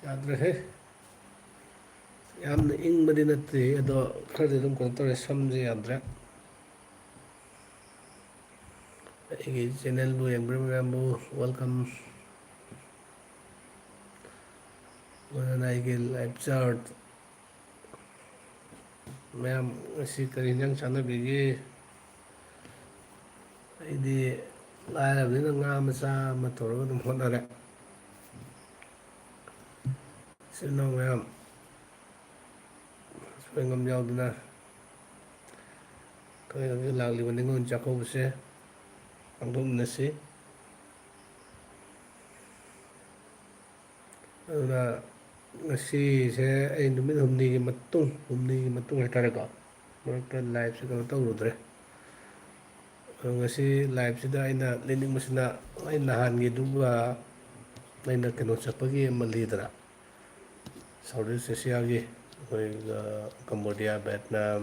ꯌꯥꯗ꯭ꯔꯦꯍꯦ ꯌꯥꯝꯅ ꯏꯪꯕꯗꯤ ꯅꯠꯇꯦ ꯑꯗꯣ ꯈꯔꯗꯤ ꯑꯗꯨꯝ ꯀꯩꯅꯣ ꯇꯧꯔꯦ ꯁꯝꯁꯦ ꯌꯥꯗ꯭ꯔꯦ ꯑꯩꯒꯤ ꯆꯦꯟꯅꯦꯜꯕꯨ ꯌꯦꯡꯕꯤꯔꯤꯕ ꯃꯌꯥꯝꯕꯨ ꯋꯦꯜꯀꯝ ꯂꯣꯏꯅꯅ ꯑꯩꯒꯤ ꯂꯥꯏꯐ ꯆꯥꯔꯠ ꯃꯌꯥꯝ ꯉꯁꯤ ꯀꯔꯤ ꯏꯟꯖꯥꯡ ꯆꯥꯟꯅꯕꯤꯒꯦ ꯑꯩꯗꯤ ꯂꯥꯏꯔꯕꯅꯤꯅ ꯉꯥ ꯃꯆꯥ ꯑꯃ ꯇꯧꯔꯒ ꯑꯗꯨꯝ ꯍꯣꯠꯅꯔꯦ ꯏꯆꯤꯜ ꯏꯅꯥꯎ ꯃꯌꯥꯝ ꯑꯁꯣꯏ ꯑꯉꯥꯝ ꯌꯥꯎꯗꯅ ꯑꯩꯈꯣꯏ ꯍꯧꯖꯤꯛ ꯂꯥꯛꯂꯤꯕ ꯅꯤꯉꯣꯜ ꯆꯥꯛꯀꯧꯕꯁꯦ ꯄꯥꯡꯊꯣꯛꯃꯤꯟꯅꯁꯤ ꯑꯗꯨꯅ ꯉꯁꯤꯁꯦ ꯑꯩ ꯅꯨꯃꯤꯠ ꯍꯨꯝꯅꯤꯒꯤ ꯃꯇꯨꯡ ꯍꯥꯏꯇꯥꯔꯦꯀꯣ ꯃꯔꯛꯇ ꯂꯥꯏꯐꯁꯦ ꯀꯩꯅꯣ ꯇꯧꯔꯨꯗ꯭ꯔꯦ ꯑꯗꯣ ꯉꯁꯤ ꯂꯥꯏꯐꯁꯤꯗ ꯑꯩꯅ ꯂꯩꯅꯤꯡꯕꯁꯤꯅ ꯑꯩ ꯅꯍꯥꯟꯒꯤꯗꯨꯒ ꯑꯩꯅ ꯀꯩꯅꯣ ꯆꯠꯄꯒꯤ ꯑꯃ ꯂꯩꯗꯅ ꯁꯥꯎꯠ ꯏꯁ ꯑꯦꯁꯤꯌꯥꯒꯤ ꯑꯩꯈꯣꯏ ꯀꯝꯕꯣꯗꯤꯌꯥ ꯚꯦꯠꯅꯥꯝ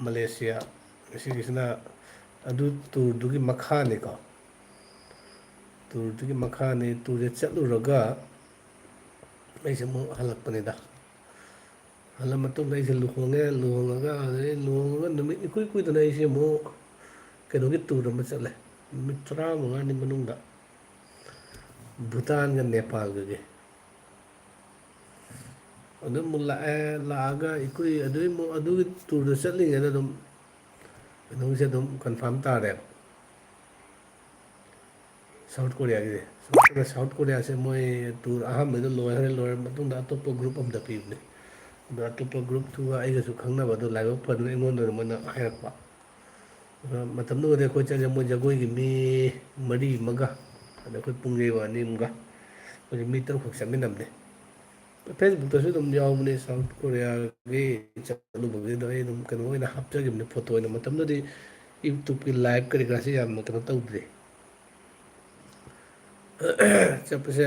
ꯃꯂꯦꯁꯤꯌꯥ ꯑꯁꯤꯒꯤꯁꯤꯅ ꯑꯗꯨ ꯇꯨꯔꯗꯨꯒꯤ ꯃꯈꯥꯅꯤꯀꯣ ꯇꯨꯔꯗꯨꯒꯤ ꯃꯈꯥꯅꯤ ꯇꯨꯔꯁꯦ ꯆꯠꯂꯨꯔꯒ ꯑꯩꯁꯦ ꯑꯃꯨꯛ ꯍꯜꯂꯛꯄꯅꯤꯗ ꯍꯜꯂ ꯃꯇꯨꯡꯗ ꯑꯩꯁꯦ ꯂꯨꯍꯣꯡꯉꯦ ꯂꯨꯍꯣꯡꯉꯒ ꯑꯗꯨꯗꯩ ꯂꯨꯍꯣꯡꯉꯒ ꯅꯨꯃꯤꯠ ꯏꯀꯨꯏ ꯀꯨꯏꯗꯅ ꯑꯩꯁꯦ ꯑꯃꯨꯛ ꯀꯩꯅꯣꯒꯤ ꯇꯨꯔ ꯑꯃ ꯆꯠꯂꯦ ꯅꯨꯃꯤꯠ 35ꯅꯤ ꯃꯅꯨꯡꯗ ꯚꯨꯇꯥꯟꯒ ꯅꯦꯄꯥꯜꯒꯒꯤ ꯑꯗꯨꯝ ꯑꯃꯨꯛ ꯂꯥꯛꯑꯦ ꯂꯥꯛꯑꯒ ꯑꯩꯈꯣꯏ ꯑꯗꯨꯏ ꯑꯃꯨꯛ ꯑꯗꯨꯒꯤ ꯇꯨꯔꯗ ꯆꯠꯂꯤꯉꯩꯗ ꯑꯗꯨꯝ ꯀꯩꯅꯣꯁꯦ ꯑꯗꯨꯝ ꯀꯟꯐꯥꯔꯝ ꯇꯥꯔꯦꯕ ꯁꯥꯎꯠ ꯀꯣꯔꯤꯌꯥꯒꯤꯗꯤ ꯁꯥꯎꯠ ꯀꯣꯔꯤꯌꯥꯁꯦ ꯃꯣꯏ ꯇꯨꯔ ꯑꯍꯥꯟꯕꯩꯗ ꯂꯣꯏꯈ꯭ꯔꯦ ꯂꯣꯏꯔꯕ ꯃꯇꯨꯡꯗ ꯑꯇꯣꯞꯄ ꯒ꯭ꯔꯨꯞ ꯑꯝꯗ ꯄꯤꯕꯅꯦ ꯑꯗꯣ ꯑꯇꯣꯞꯄ ꯒ꯭ꯔꯨꯞꯇꯨꯒ ꯑꯩꯒꯁꯨ ꯈꯪꯅꯕ ꯑꯗꯣ ꯂꯥꯏꯕꯛ ꯐꯗꯅ ꯑꯩꯉꯣꯟꯗ ꯑꯣꯏꯅ ꯃꯣꯏꯅ ꯍꯥꯏꯔꯛꯄ ꯃꯇꯝꯗꯨꯗꯗꯤ ꯑꯩꯈꯣꯏ ꯆꯠꯂꯤꯁꯦ ꯃꯣꯏ ꯖꯒꯣꯏꯒꯤ ꯃꯤ ꯃꯔꯤ ꯑꯃꯒ ꯑꯗ ꯑꯩꯈꯣꯏ ꯄꯨꯡꯒ꯭ꯔꯦꯕ ꯑꯅꯤ ꯑꯃꯒ ꯑꯩꯈꯣꯏ ꯃꯤ 5 ꯆꯠꯃꯤꯟꯅꯕꯅꯦ ꯐꯦꯁꯕꯨꯛꯇꯁꯨ ꯑꯗꯨꯝ ꯌꯥꯎꯕꯅꯦ ꯁꯥꯎꯠ ꯀꯣꯔꯤꯌꯥꯒꯤ ꯆꯠꯂꯨꯕꯒꯤꯗꯣ ꯑꯩ ꯑꯗꯨꯝ ꯀꯩꯅꯣ ꯑꯣꯏꯅ ꯍꯥꯞꯆꯈꯤꯕꯅꯦ ꯐꯣꯇꯣ ꯑꯣꯏꯅ ꯃꯇꯝꯗꯨꯗꯤ ꯌꯨꯇꯨꯞꯀꯤ ꯂꯥꯏꯚ ꯀꯔꯤ ꯀꯔꯥꯁꯦ ꯌꯥꯝꯅ ꯀꯩꯅꯣ ꯇꯧꯗ꯭ꯔꯤ ꯆꯠꯄꯁꯦ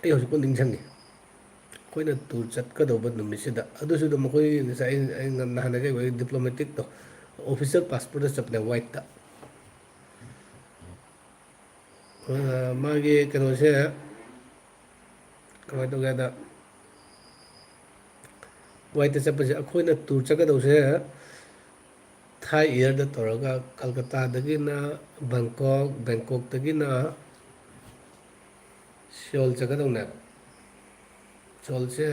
ꯑꯩ ꯍꯧꯖꯤꯛꯐꯥꯎ ꯅꯤꯡꯁꯤꯡꯉꯤ ꯑꯩꯈꯣꯏꯅ ꯇꯨꯔ ꯆꯠꯀꯗꯧꯕ ꯅꯨꯃꯤꯠꯁꯤꯗ ꯑꯗꯨꯁꯨ ꯑꯗꯨꯝ ꯃꯈꯣꯏ ꯉꯁꯥꯏ ꯑꯩꯅ ꯅꯍꯥꯟꯅ ꯗꯤꯄ꯭ꯂꯣꯃꯦꯇꯤꯛꯇꯣ ꯑꯣꯐꯤꯁꯦꯜ ꯄꯥꯁꯄꯣꯔꯠꯇ ꯆꯠꯄꯅꯦ ꯋꯥꯏꯠꯇ ꯃꯥꯒꯤ ꯀꯩꯅꯣꯁꯦ ꯀꯃꯥꯏꯅ ꯇꯧꯒꯦ ꯍꯥꯏꯗ ꯋꯥꯏꯠꯇ ꯆꯠꯄꯁꯦ ꯑꯩꯈꯣꯏꯅ ꯇꯨꯔ ꯆꯠꯀꯗꯧꯁꯦ ꯊꯥꯏ ꯏꯌꯥꯔꯗ ꯇꯧꯔꯒ ꯀꯜꯀꯇꯥꯗꯒꯤꯅ ꯕꯪꯀꯣꯛ ꯕꯦꯡꯀꯣꯛꯇꯒꯤꯅ ꯁꯤꯌꯣꯜ ꯆꯠꯀꯗꯧꯅꯦꯕ ꯁꯤꯌꯣꯜꯁꯦ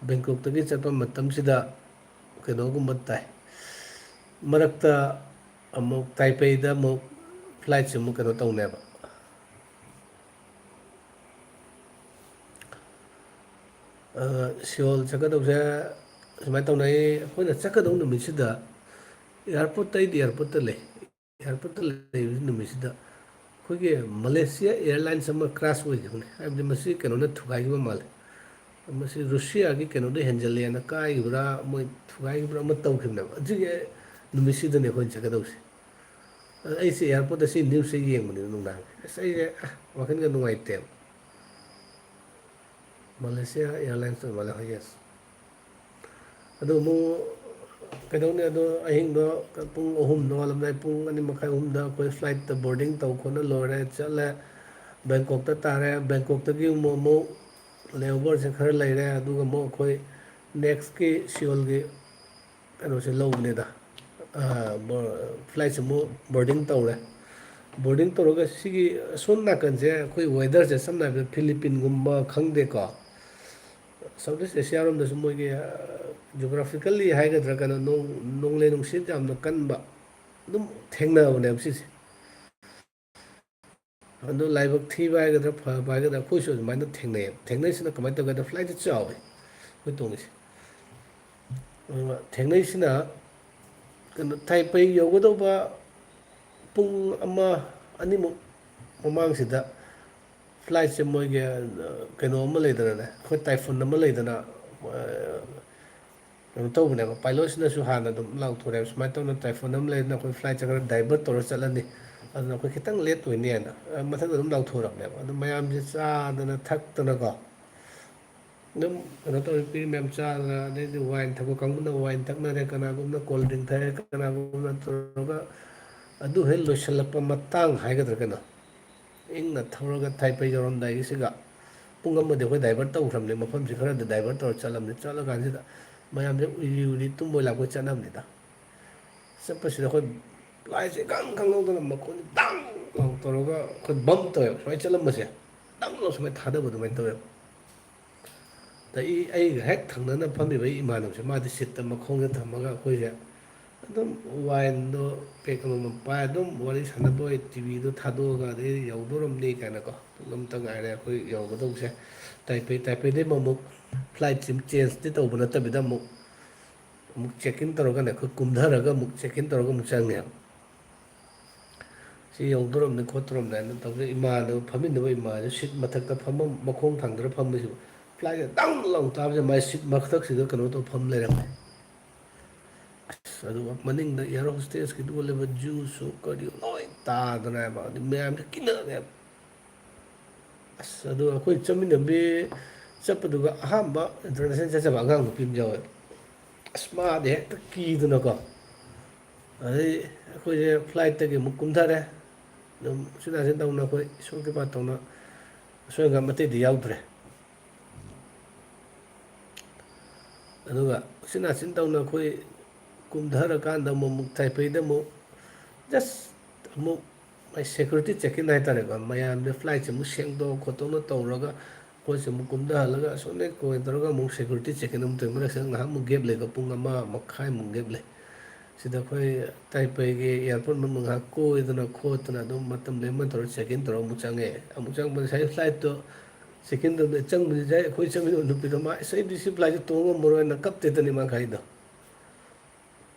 ꯕꯦꯡꯀꯣꯛꯇꯒꯤ ꯆꯠꯄ ꯃꯇꯝꯁꯤꯗ ꯀꯩꯅꯣꯒꯨꯝꯕ ꯇꯥꯏ ꯃꯔꯛꯇ ꯑꯃꯨꯛ ꯇꯥꯏꯄꯩꯗ ꯑꯃꯨꯛ ꯐ꯭ꯂꯥꯏꯠꯁꯦ ꯑꯃꯨꯛ ꯀꯩꯅꯣ ꯇꯧꯅꯦꯕ ꯁꯤꯌꯣꯜ ꯆꯠꯀꯗꯧꯁꯦ ꯁꯨꯃꯥꯏꯅ ꯇꯧꯅꯩ ꯑꯩꯈꯣꯏꯅ ꯆꯠꯀꯗꯧꯕ ꯅꯨꯃꯤꯠꯁꯤꯗ ꯑꯦꯌꯥꯔꯄꯣꯔꯠꯇ ꯑꯩꯗꯤ ꯑꯦꯌꯥꯔꯄꯣꯔꯠꯇ ꯂꯩ ꯑꯦꯌꯥꯔꯄꯣꯔꯠꯇ ꯂꯩꯕ ꯅꯨꯃꯤꯠꯁꯤꯗ ꯑꯩꯈꯣꯏꯒꯤ ꯃꯂꯦꯁꯤꯌꯥ ꯑꯦꯌꯥꯔꯂꯥꯏꯟꯁ ꯑꯃ ꯀ꯭ꯔꯥꯁ ꯑꯣꯏꯈꯤꯕꯅꯤ ꯍꯥꯏꯕꯗꯤ ꯃꯁꯤ ꯀꯩꯅꯣꯅ ꯊꯨꯒꯥꯏꯈꯤꯕ ꯃꯥꯜꯂꯦ ꯃꯁꯤ ꯔꯨꯁꯤꯌꯥꯒꯤ ꯀꯩꯅꯣꯗ ꯍꯦꯟꯖꯜꯂꯦꯅ ꯀꯥꯏꯈꯤꯕ꯭ꯔꯥ ꯃꯣꯏ ꯊꯨꯒꯥꯏꯈꯤꯕ꯭ꯔꯥ ꯑꯃ ꯇꯧꯈꯤꯕꯅꯦꯕ ꯑꯗꯨꯒꯤ ꯅꯨꯃꯤꯠꯁꯤꯗꯅꯦ ꯑꯩꯈꯣꯏꯅ ꯆꯠꯀꯗꯧꯁꯦ ꯑꯗ ꯑꯩꯁꯦ ꯑꯦꯌꯥꯔꯄꯣꯔꯠꯇ ꯁꯤ ꯅ꯭ꯌꯨꯁꯁꯦ ꯌꯦꯡꯕꯅꯦꯕ ꯅꯨꯡꯗꯥꯡꯁꯦ ꯑꯁ ꯑꯩꯁꯦ ꯋꯥꯈꯜꯒ ꯅꯨꯡꯉꯥꯏꯇꯦꯕ ꯃꯥꯂꯦꯁꯤꯌꯥ ꯑꯦꯌꯥꯔꯂꯥꯏꯟꯁ ꯑꯣꯏ ꯃꯥꯜꯂꯦ ꯍꯣꯏ ꯌꯦꯁ ꯑꯗꯨ ꯑꯃꯨꯛ ꯀꯩꯗꯧꯅꯤ ꯑꯗꯣ ꯑꯍꯤꯡꯗꯣ ꯄꯨꯡ 3 ꯅꯣꯡꯉꯥꯜꯂꯝꯗꯥꯏ ꯄꯨꯡ 2:30 3ꯗ ꯑꯩꯈꯣꯏ ꯐ꯭ꯂꯥꯏꯠꯇ ꯕꯣꯔꯗꯤꯡ ꯇꯧ ꯈꯣꯠꯅ ꯂꯣꯏꯔꯦ ꯆꯠꯂꯦ ꯕꯦꯡꯀꯣꯛꯇ ꯇꯥꯔꯦ ꯕꯦꯡꯀꯣꯛꯇꯒꯤ ꯑꯃꯨꯛ ꯂꯦꯑꯣꯚꯔꯁꯦ ꯈꯔ ꯂꯩꯔꯦ ꯑꯗꯨꯒ ꯑꯃꯨꯛ ꯑꯩꯈꯣꯏ ꯅꯦꯛꯁꯀꯤ ꯁꯤꯌꯣꯜꯒꯤ ꯀꯩꯅꯣꯁꯦ ꯂꯧꯕꯅꯤꯗ ꯐ꯭ꯂꯥꯏꯠꯁꯦ ꯑꯃꯨꯛ ꯕꯣꯔꯗꯤꯡ ꯇꯧꯔꯦ ꯕꯣꯔꯗꯤꯡ ꯇꯧꯔꯒ ꯁꯤꯒꯤ ꯑꯁꯣꯝ ꯅꯥꯀꯟꯁꯦ ꯑꯩꯈꯣꯏ ꯋꯦꯗꯔꯁꯦ ꯁꯝꯅ ꯍꯥꯏꯔꯕꯗ ꯐꯤꯂꯤꯄꯤꯟꯒꯨꯝꯕ ꯈꯪꯗꯦꯀꯣ ꯁꯥꯎꯠ ꯏꯁ ꯑꯦꯁꯤꯌꯥꯔꯣꯝꯗꯁꯨ ꯃꯣꯏꯒꯤ ꯖꯤꯑꯣꯒ꯭ꯔꯥꯐꯤꯀꯦꯜꯂꯤ ꯍꯥꯏꯒꯗ꯭ꯔꯥ ꯀꯩꯅꯣ ꯅꯣꯡꯂꯩ ꯅꯨꯡꯁꯤꯠ ꯌꯥꯝꯅ ꯀꯟꯕ ꯑꯗꯨꯝ ꯊꯦꯡꯅꯕꯅꯦꯕ ꯁꯤꯁꯦ ꯑꯗꯣ ꯂꯥꯏꯕꯛ ꯊꯤꯕ ꯍꯥꯏꯒꯗ꯭ꯔꯥ ꯐꯕ ꯍꯥꯏꯒꯗ꯭ꯔꯥ ꯑꯩꯈꯣꯏꯁꯨ ꯑꯗꯨꯃꯥꯏꯅ ꯊꯦꯡꯅꯩꯌꯦꯕ ꯊꯦꯡꯅꯔꯤꯁꯤꯅ ꯀꯃꯥꯏꯅ ꯇꯧꯒꯦꯗ ꯐ꯭ꯂꯥꯏꯠꯁꯦ ꯆꯥꯎꯋꯤ ꯑꯩꯈꯣꯏ ꯇꯣꯡꯉꯤꯁꯦ ꯑꯗꯨꯒ ꯊꯦꯡꯅꯩꯁꯤꯅ ꯀꯩꯅꯣ ꯇꯥꯏꯄꯩ ꯌꯧꯒꯗꯧꯕ ꯄꯨꯡ 1-2ꯃꯨꯛ ꯃꯃꯥꯡꯁꯤꯗ ꯐ꯭ꯂꯥꯏꯠꯁꯦ ꯃꯣꯏꯒꯤ ꯀꯩꯅꯣ ꯑꯃ ꯂꯩꯗꯅꯅꯦ ꯑꯩꯈꯣꯏ ꯇꯥꯏꯐꯨꯟ ꯑꯃ ꯂꯩꯗꯅ ꯀꯩꯅꯣ ꯇꯧꯕꯅꯦꯕ ꯄꯥꯏꯂꯣꯠꯁꯤꯅꯁꯨ ꯍꯥꯟꯅ ꯑꯗꯨꯝ ꯂꯥꯎꯊꯣꯔꯛꯑꯦꯕ ꯁꯨꯃꯥꯏꯅ ꯇꯧꯅ ꯇꯥꯏꯐꯨꯟ ꯑꯃ ꯂꯩꯗꯅ ꯑꯩꯈꯣꯏ ꯐ꯭ꯂꯥꯏꯠꯁꯦ ꯈꯔ ꯗꯥꯏꯚꯔꯠ ꯇꯧꯔ ꯆꯠꯂꯅꯤ ꯑꯗꯨꯅ ꯑꯩꯈꯣꯏ ꯈꯤꯇꯪ ꯂꯦꯠ ꯑꯣꯏꯅꯦꯅ ꯃꯊꯛꯇ ꯑꯗꯨꯝ ꯂꯥꯎꯊꯣꯔꯛꯄꯅꯦꯕ ꯑꯗꯨ ꯃꯌꯥꯝꯁꯦ ꯆꯥꯗꯅ ꯊꯛꯇꯅꯀꯣ ꯑꯗꯨꯝ ꯀꯩꯅꯣ ꯇꯧꯔꯤ ꯄꯤ ꯃꯌꯥꯝ ꯆꯥꯗꯅ ꯑꯗꯩꯗꯤ ꯋꯥꯏꯟ ꯊꯛꯄ ꯀꯥꯡꯕꯨꯅ ꯋꯥꯏꯟ ꯊꯛꯅꯔꯦ ꯀꯅꯥꯒꯨꯝꯕꯅ ꯀꯣꯜ ꯗ꯭ꯔꯤꯡ ꯊꯛꯑꯦ ꯀꯅꯥꯒꯨꯝꯕꯅ ꯇꯧꯔꯒ ꯑꯗꯨ ꯍꯦꯛ ꯂꯣꯏꯁꯤꯜꯂꯛꯄ ꯃꯇꯥꯡ ꯍꯥꯏꯒꯗ꯭ꯔꯥ ꯀꯩꯅꯣ ꯏꯪꯅ ꯊꯧꯔꯒ ꯇꯥꯏꯄꯩ ꯌꯧꯔꯝꯗꯥꯏꯒꯤꯁꯤꯒ ꯄꯨꯡ ꯑꯃꯗꯤ ꯑꯩꯈꯣꯏ ꯗꯥꯏꯚꯔꯠ ꯇꯧꯈ꯭ꯔꯕꯅꯤ ꯃꯐꯝꯁꯤ ꯈꯔꯗ ꯗꯥꯏꯚꯔꯠ ꯇꯧꯔ ꯆꯠꯂꯝꯕꯅꯤ ꯆꯠꯂꯀꯥꯟꯁꯤꯗ ꯃꯌꯥꯝꯁꯦ ꯎꯏꯔꯤ ꯎꯏꯔꯤ ꯇꯨꯝꯕꯣꯏ ꯂꯥꯛꯄꯣꯏ ꯆꯠꯅꯕꯅꯤꯗ ꯆꯠꯄꯁꯤꯗ ꯑꯩꯈꯣꯏ ꯐ꯭ꯂꯥꯏꯠꯁꯦ ꯏꯈꯪ ꯈꯪꯍꯧꯗꯅ ꯃꯈꯣꯟ ꯗꯪ ꯂꯥꯎ ꯇꯧꯔꯒ ꯑꯩꯈꯣꯏ ꯕꯝ ꯇꯧꯋꯦꯕ ꯁꯨꯃꯥꯏꯅ ꯆꯠꯂꯝꯕꯁꯦ ꯗꯪ ꯂꯥꯎ ꯁꯨꯃꯥꯏꯅ ꯊꯥꯗꯕ ꯑꯗꯨꯃꯥꯏꯅ ꯇꯧꯋꯦꯕ ꯑꯗꯒꯤ ꯑꯩꯒ ꯍꯦꯛ ꯊꯪꯅꯅ ꯐꯝꯃꯤꯕ ꯑꯩ ꯏꯃꯥꯟꯅꯕꯁꯦ ꯃꯥꯗꯤ ꯁꯤꯠꯇ ꯃꯈꯣꯡꯗ ꯊꯝꯃꯒ ꯑꯩꯈꯣꯏꯁꯦ ꯑꯗꯨꯝ ꯋꯥꯏꯟꯗꯣ ꯄꯦꯛ ꯑꯃꯃꯝ ꯄꯥꯏ ꯑꯗꯨꯝ ꯋꯥꯔꯤ ꯁꯥꯟꯅꯕ ꯑꯣꯏ ꯇꯤꯚꯤꯗꯣ ꯊꯥꯗꯣꯛꯑꯒ ꯑꯗꯩ ꯌꯧꯗꯣꯔꯝꯅꯤ ꯀꯥꯏꯅꯀꯣ ꯑꯝꯇ ꯉꯥꯏꯔꯦ ꯑꯩꯈꯣꯏ ꯌꯧꯒꯗꯧꯕꯁꯦ ꯇꯥꯏꯄꯦꯗꯩ ꯑꯃꯨꯛ ꯐ꯭ꯂꯥꯏꯠꯁꯤ ꯆꯦꯟꯖꯇꯤ ꯇꯧꯕ ꯅꯠꯇꯕꯤꯗ ꯑꯃꯨꯛ ꯆꯦꯛ ꯏꯟ ꯇꯧꯔꯒꯅꯦ ꯑꯩꯈꯣꯏ ꯀꯨꯝꯊꯔꯒ ꯑꯃꯨꯛ ꯆꯦꯛ ꯏꯟ ꯇꯧꯔꯒ ꯑꯃꯨꯛ ꯆꯪꯉꯦꯕ ꯁꯤ ꯌꯧꯗꯣꯔꯝꯅꯤ ꯈꯣꯠꯇꯣꯔꯝꯅꯤ ꯇꯧꯗꯦ ꯏꯃꯥꯟꯅꯕ ꯐꯝꯃꯤꯟꯅꯕ ꯏꯃꯥꯟꯅꯕ ꯁꯤꯠ ꯃꯊꯛꯇ ꯐꯝꯃ ꯃꯈꯣꯡ ꯊꯥꯡꯗꯔ ꯐꯝꯕꯁꯤꯕꯨ ꯐ꯭ꯂꯥꯏꯠꯁꯦ ꯗꯪ ꯂꯥꯎ ꯇꯥꯕꯁꯦ ꯃꯥꯏ ꯁꯤꯠ ꯃꯊꯛꯁꯤꯗ ꯀꯩꯅꯣ ꯇꯧ ꯐꯝ ꯂꯩꯔꯝꯃꯦ ꯑꯁ ꯑꯗꯨꯒ ꯃꯅꯤꯡꯗ ꯏꯌꯥꯔ ꯍꯣꯁꯇꯦꯁꯀꯤꯗꯨ ꯑꯣꯜꯂꯤꯕ ꯖꯨꯁꯁꯨ ꯀꯔꯤ ꯂꯣꯏ ꯇꯥꯗꯅꯕ ꯑꯗꯨ ꯃꯌꯥꯝꯁꯦ ꯀꯤꯅꯔꯦꯕ ꯑꯁ ꯑꯗꯨ ꯑꯩꯈꯣꯏ ꯆꯠꯃꯤꯟꯅꯕꯤ ꯆꯠꯄꯗꯨꯒ ꯑꯍꯥꯟꯕ ꯏꯟꯇꯔꯅꯦꯁꯅꯦꯜ ꯆꯠꯆꯕ ꯑꯉꯥꯡ ꯅꯨꯄꯤ ꯑꯃ ꯌꯥꯎꯋꯦꯕ ꯑꯁ ꯃꯥꯗꯤ ꯍꯦꯛꯇ ꯀꯤꯗꯅꯀꯣ ꯑꯗꯩ ꯑꯩꯈꯣꯏꯁꯦ ꯐ꯭ꯂꯥꯏꯠꯇꯒꯤ ꯑꯃꯨꯛ ꯀꯨꯝꯊꯔꯦ ꯑꯗꯨꯝ ꯎꯆꯤꯟ ꯅꯥꯆꯤꯟ ꯇꯧꯅ ꯑꯩꯈꯣꯏ ꯏꯁꯣꯔ ꯀ꯭ꯔꯤꯄꯥ ꯇꯧꯅ ꯑꯁꯣꯏ ꯑꯉꯥꯝ ꯑꯇꯩꯗꯤ ꯌꯥꯎꯗ꯭ꯔꯦ ꯑꯗꯨꯒ ꯎꯆꯤꯟ ꯅꯥꯆꯤꯟ ꯇꯧꯅ ꯑꯩꯈꯣꯏ ꯀꯨꯝꯊꯔꯀꯥꯟꯗ ꯑꯃꯨꯛ ꯇꯥꯏꯄꯦꯗ ꯑꯃꯨꯛ ꯖꯁ ꯑꯃꯨꯛ ꯁꯦꯀꯨꯔꯤꯇꯤ ꯆꯦꯛꯀꯤꯟ ꯍꯥꯏꯇꯥꯔꯦꯀꯣ ꯃꯌꯥꯝꯁꯦ ꯐ꯭ꯂꯥꯏꯠꯁꯦ ꯑꯃꯨꯛ ꯁꯦꯡꯗꯣꯛ ꯈꯣꯠꯇꯣꯛꯅ ꯇꯧꯔꯒ ꯑꯩꯈꯣꯏꯁꯦ ꯑꯃꯨꯛ ꯀꯨꯝꯊꯍꯜꯂꯒ ꯑꯁꯣꯝꯗꯩ ꯀꯣꯏ ꯇꯧꯔꯒ ꯑꯃꯨꯛ ꯁꯦꯀꯨꯔꯤꯇꯤ ꯆꯦꯛꯀꯤꯟ ꯑꯃꯨꯛ ꯇꯧꯏ ꯃꯔꯛꯁꯤꯗ ꯉꯥꯏꯍꯥꯛꯃꯨꯛ ꯒꯦꯞ ꯂꯩꯀꯣ ꯄꯨꯡ ꯑꯃ ꯃꯈꯥꯏꯃꯨꯛ ꯒꯦꯞ ꯂꯩ ꯁꯤꯗ ꯑꯩꯈꯣꯏ ꯇꯥꯏꯄꯩꯒꯤ ꯏꯌꯥꯔꯄꯣꯔꯠ ꯃꯅꯨꯡ ꯉꯥꯏꯍꯥꯛ ꯀꯣꯏꯗꯅ ꯈꯣꯠꯇꯅ ꯑꯗꯨꯝ ꯃꯇꯝ ꯂꯦꯟꯕ ꯇꯧꯔꯒ ꯆꯦꯛꯀꯤꯟ ꯇꯧꯔꯒ ꯑꯃꯨꯛ ꯆꯪꯉꯛꯑꯦ ꯑꯃꯨꯛ ꯆꯪꯕꯗ ꯉꯁꯥꯏ ꯐ꯭ꯂꯥꯏꯠꯇꯣ ꯆꯦꯛꯀꯤꯟ ꯇꯧꯕꯗ ꯆꯪꯕꯁꯤꯗ ꯑꯩꯈꯣꯏ ꯆꯪꯃꯤꯟꯅꯕ ꯅꯨꯄꯤꯗꯣ ꯃꯥ ꯑꯁ ꯑꯩꯗꯤ ꯁꯤ ꯐ꯭ꯂꯥꯏꯠꯁꯦ ꯇꯣꯡ ꯉꯝꯃꯔꯣꯏꯅ ꯀꯞꯇꯦꯗꯅꯤ ꯃꯥ ꯈꯜꯂꯤꯗꯣ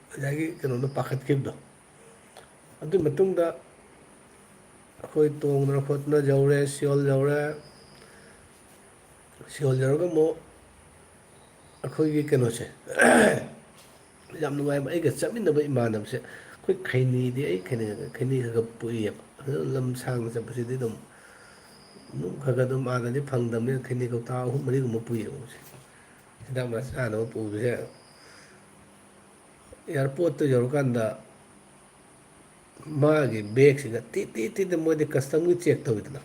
ꯉꯁꯥꯏꯒꯤ ꯀꯩꯅꯣꯗꯣ ꯄꯥꯈꯠꯈꯤꯕꯗꯣ ꯑꯗꯨꯒꯤ ꯃꯇꯨꯡꯗ ꯑꯩꯈꯣꯏ ꯇꯣꯡꯗꯅ ꯈꯣꯠꯇꯅ ꯌꯧꯔꯦ ꯁꯤꯌꯣꯜ ꯌꯧꯔꯦ ꯁꯤꯌꯣꯜ ꯌꯧꯔꯒ ꯑꯃꯨꯛ ꯑꯩꯈꯣꯏꯒꯤ ꯀꯩꯅꯣꯁꯦ ꯌꯥꯝ ꯅꯨꯡꯉꯥꯏꯕ ꯑꯩꯒ ꯆꯠꯃꯤꯟꯅꯕ ꯏꯃꯥꯟꯅꯕꯁꯦ ꯑꯩꯈꯣꯏ ꯈꯩꯅꯤꯗꯤ ꯑꯩ ꯈꯩꯅꯤ ꯈꯔ ꯈꯔ ꯄꯨꯏꯌꯦꯕ ꯑꯗꯨ ꯂꯝ ꯁꯥꯡꯅ ꯆꯠꯄꯁꯤꯗꯤ ꯑꯗꯨꯝ ꯈꯔ ꯈꯔ ꯑꯗꯨꯝ ꯑꯥꯗꯗꯤ ꯐꯪꯗꯕꯅꯤꯅ ꯈꯩꯅꯤ ꯀꯧꯇꯥ ꯑꯍꯨꯝ ꯃꯔꯤꯒꯨꯝꯕ ꯄꯨꯏꯌꯦꯕ ꯃꯁꯦ ꯍꯤꯗꯥꯛ ꯆꯥꯅꯕ ꯄꯨꯕꯁꯦ ꯏꯌꯥꯔꯄꯣꯔꯠꯇ ꯌꯧꯔꯀꯥꯟꯗ ꯃꯥꯒꯤ ꯕꯦꯒꯁꯤꯒ ꯇꯤꯠ ꯇꯤꯠ ꯇꯤꯠ ꯃꯣꯏꯗꯤ ꯀꯁꯇꯝꯒꯤ ꯆꯦꯛ ꯇꯧꯋꯤꯗꯅ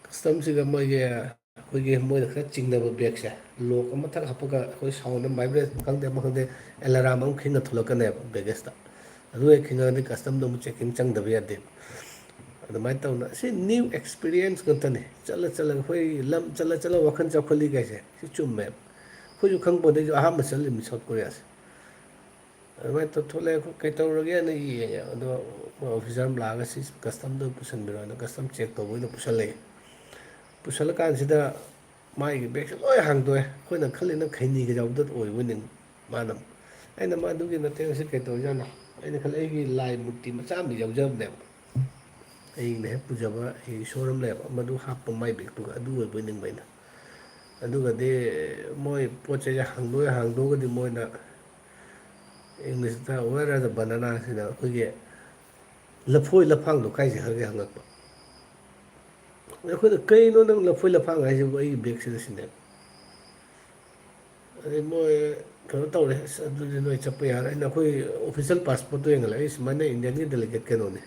ꯀꯁꯇꯝꯁꯤꯒ ꯃꯣꯏꯒꯤ ꯑꯩꯈꯣꯏꯒꯤ ꯃꯣꯏꯅ ꯈꯔ ꯆꯤꯡꯅꯕ ꯕꯦꯒꯁꯦ ꯂꯣꯛ ꯑꯃ ꯊꯛ ꯍꯥꯞꯄꯒ ꯑꯩꯈꯣꯏ ꯁꯥꯎꯟ ꯑꯃ ꯚꯥꯏꯕ꯭ꯔꯦꯠ ꯈꯪꯗꯦ ꯑꯃ ꯈꯪꯗꯦ ꯑꯦꯂꯥꯔꯥꯝ ꯑꯃ ꯈꯤꯡꯉ ꯊꯣꯛꯂꯛꯀꯅꯦꯕ ꯕꯦꯒꯦꯁꯇ ꯑꯗꯨ ꯍꯦꯛ ꯈꯤꯡꯉꯛꯑꯗꯤ ꯀꯁꯇꯝꯗ ꯑꯃꯨꯛ ꯆꯦꯛꯀꯤꯡ ꯆꯪꯗꯕ ꯌꯥꯗꯦꯕ ꯑꯗꯨꯃꯥꯏꯅ ꯇꯧꯅ ꯁꯤ ꯅ꯭ꯌꯨ ꯑꯦꯛꯁꯄꯤꯔꯤꯌꯦꯟꯁ ꯉꯥꯛꯇꯅꯤ ꯆꯠꯂꯒ ꯑꯩꯈꯣꯏ ꯂꯝ ꯆꯠꯂ ꯋꯥꯈꯜ ꯆꯥꯎꯈꯠꯂꯤ ꯀꯥꯏꯁꯦ ꯁꯤ ꯆꯨꯝꯃꯦꯕ ꯑꯩꯈꯣꯏꯁꯨ ꯈꯪꯄꯣꯟꯇꯦ ꯑꯩꯁꯨ ꯑꯍꯥꯟꯕ ꯆꯠꯂꯤꯕꯅꯤ ꯁꯥꯎꯠ ꯀꯣꯔꯤꯌꯥꯁꯦ ꯑꯗꯨꯃꯥꯏꯅ ꯇꯧ ꯊꯣꯛꯂꯛꯑꯦ ꯀꯩꯇꯧꯔꯒꯦꯅ ꯌꯦꯡꯉꯦ ꯑꯗꯣ ꯃꯣꯏ ꯑꯣꯐꯤꯁꯥꯔ ꯑꯃ ꯂꯥꯛꯑꯒ ꯁꯤ ꯀꯁꯇꯝꯗ ꯄꯨꯁꯤꯟꯕꯤꯔꯣꯅ ꯀꯁꯇꯝ ꯆꯦꯛ ꯇꯧꯕ ꯑꯣꯏꯅ ꯄꯨꯁꯜꯂꯛꯑꯦ ꯄꯨꯁꯜꯂꯀꯥꯟꯁꯤꯗ ꯃꯥꯒꯤ ꯕꯦꯒꯁꯦ ꯂꯣꯏ ꯍꯥꯡꯗꯣꯛꯑꯦ ꯑꯩꯈꯣꯏꯅ ꯈꯜꯂꯤꯅ ꯈꯩꯅꯤꯒ ꯌꯥꯎꯕꯗ ꯑꯣꯏꯕꯣꯏ ꯅꯤꯡꯕ ꯃꯥꯅ ꯑꯩꯅ ꯃꯥ ꯑꯗꯨꯒꯤ ꯅꯠꯇꯦ ꯃꯁꯤ ꯀꯩꯗꯧꯔꯤꯖꯥꯠꯅꯣ ꯑꯩꯅ ꯈꯜꯂꯦ ꯑꯩꯒꯤ ꯂꯥꯏ ꯃꯨꯔꯇꯤ ꯃꯆꯥ ꯑꯃꯗꯤ ꯌꯥꯎꯖꯕꯅꯦꯕ ꯑꯩꯅ ꯍꯦꯛ ꯄꯨꯖꯕ ꯑꯩ ꯏꯁꯣꯔ ꯑꯃ ꯂꯩꯌꯦꯕ ꯃꯗꯨ ꯍꯥꯞꯄ ꯃꯥꯏ ꯕꯦꯒꯇꯨꯒ ꯑꯗꯨ ꯑꯣꯏꯕꯣꯏ ꯅꯤꯡꯕ ꯑꯩꯅ ꯑꯗꯨꯒꯗꯤ ꯃꯣꯏ ꯄꯣꯠ ꯆꯩꯁꯦ ꯍꯥꯡꯗꯣꯛꯑꯒꯗꯤ ꯃꯣꯏꯅ ꯏꯪꯂꯤꯁꯇ ꯋꯦꯔ ꯑꯥꯔ ꯗ ꯕꯅꯅꯥꯁꯤꯅ ꯑꯩꯈꯣꯏꯒꯤ ꯂꯐꯣꯏ ꯂꯐꯥꯡꯗꯣ ꯀꯥꯏ ꯆꯠꯈ꯭ꯔꯒꯦ ꯍꯪꯉꯛꯄ ꯑꯩꯈꯣꯏꯅ ꯀꯩꯅꯣ ꯅꯪ ꯂꯐꯣꯏ ꯂꯐꯥꯡ ꯍꯥꯏꯁꯤꯕꯨ ꯑꯩꯒꯤ ꯕꯦꯒꯁꯤꯗ ꯁꯤꯅꯦꯕ ꯑꯗꯩ ꯃꯣꯏ ꯀꯩꯅꯣ ꯇꯧꯔꯦ ꯑꯁ ꯑꯗꯨꯗꯤ ꯅꯣꯏ ꯆꯠꯄ ꯌꯥꯔꯣꯏ ꯑꯩꯅ ꯑꯩꯈꯣꯏ ꯑꯣꯐꯤꯁꯦꯜ ꯄꯥꯁꯄꯣꯔꯠꯇꯣ ꯌꯦꯡꯍꯜꯂꯦ ꯑꯩ ꯁꯨꯃꯥꯏꯅ ꯏꯟꯗꯤꯌꯟꯒꯤ ꯗꯦꯂꯤꯒꯦꯠ ꯀꯩꯅꯣꯅꯦ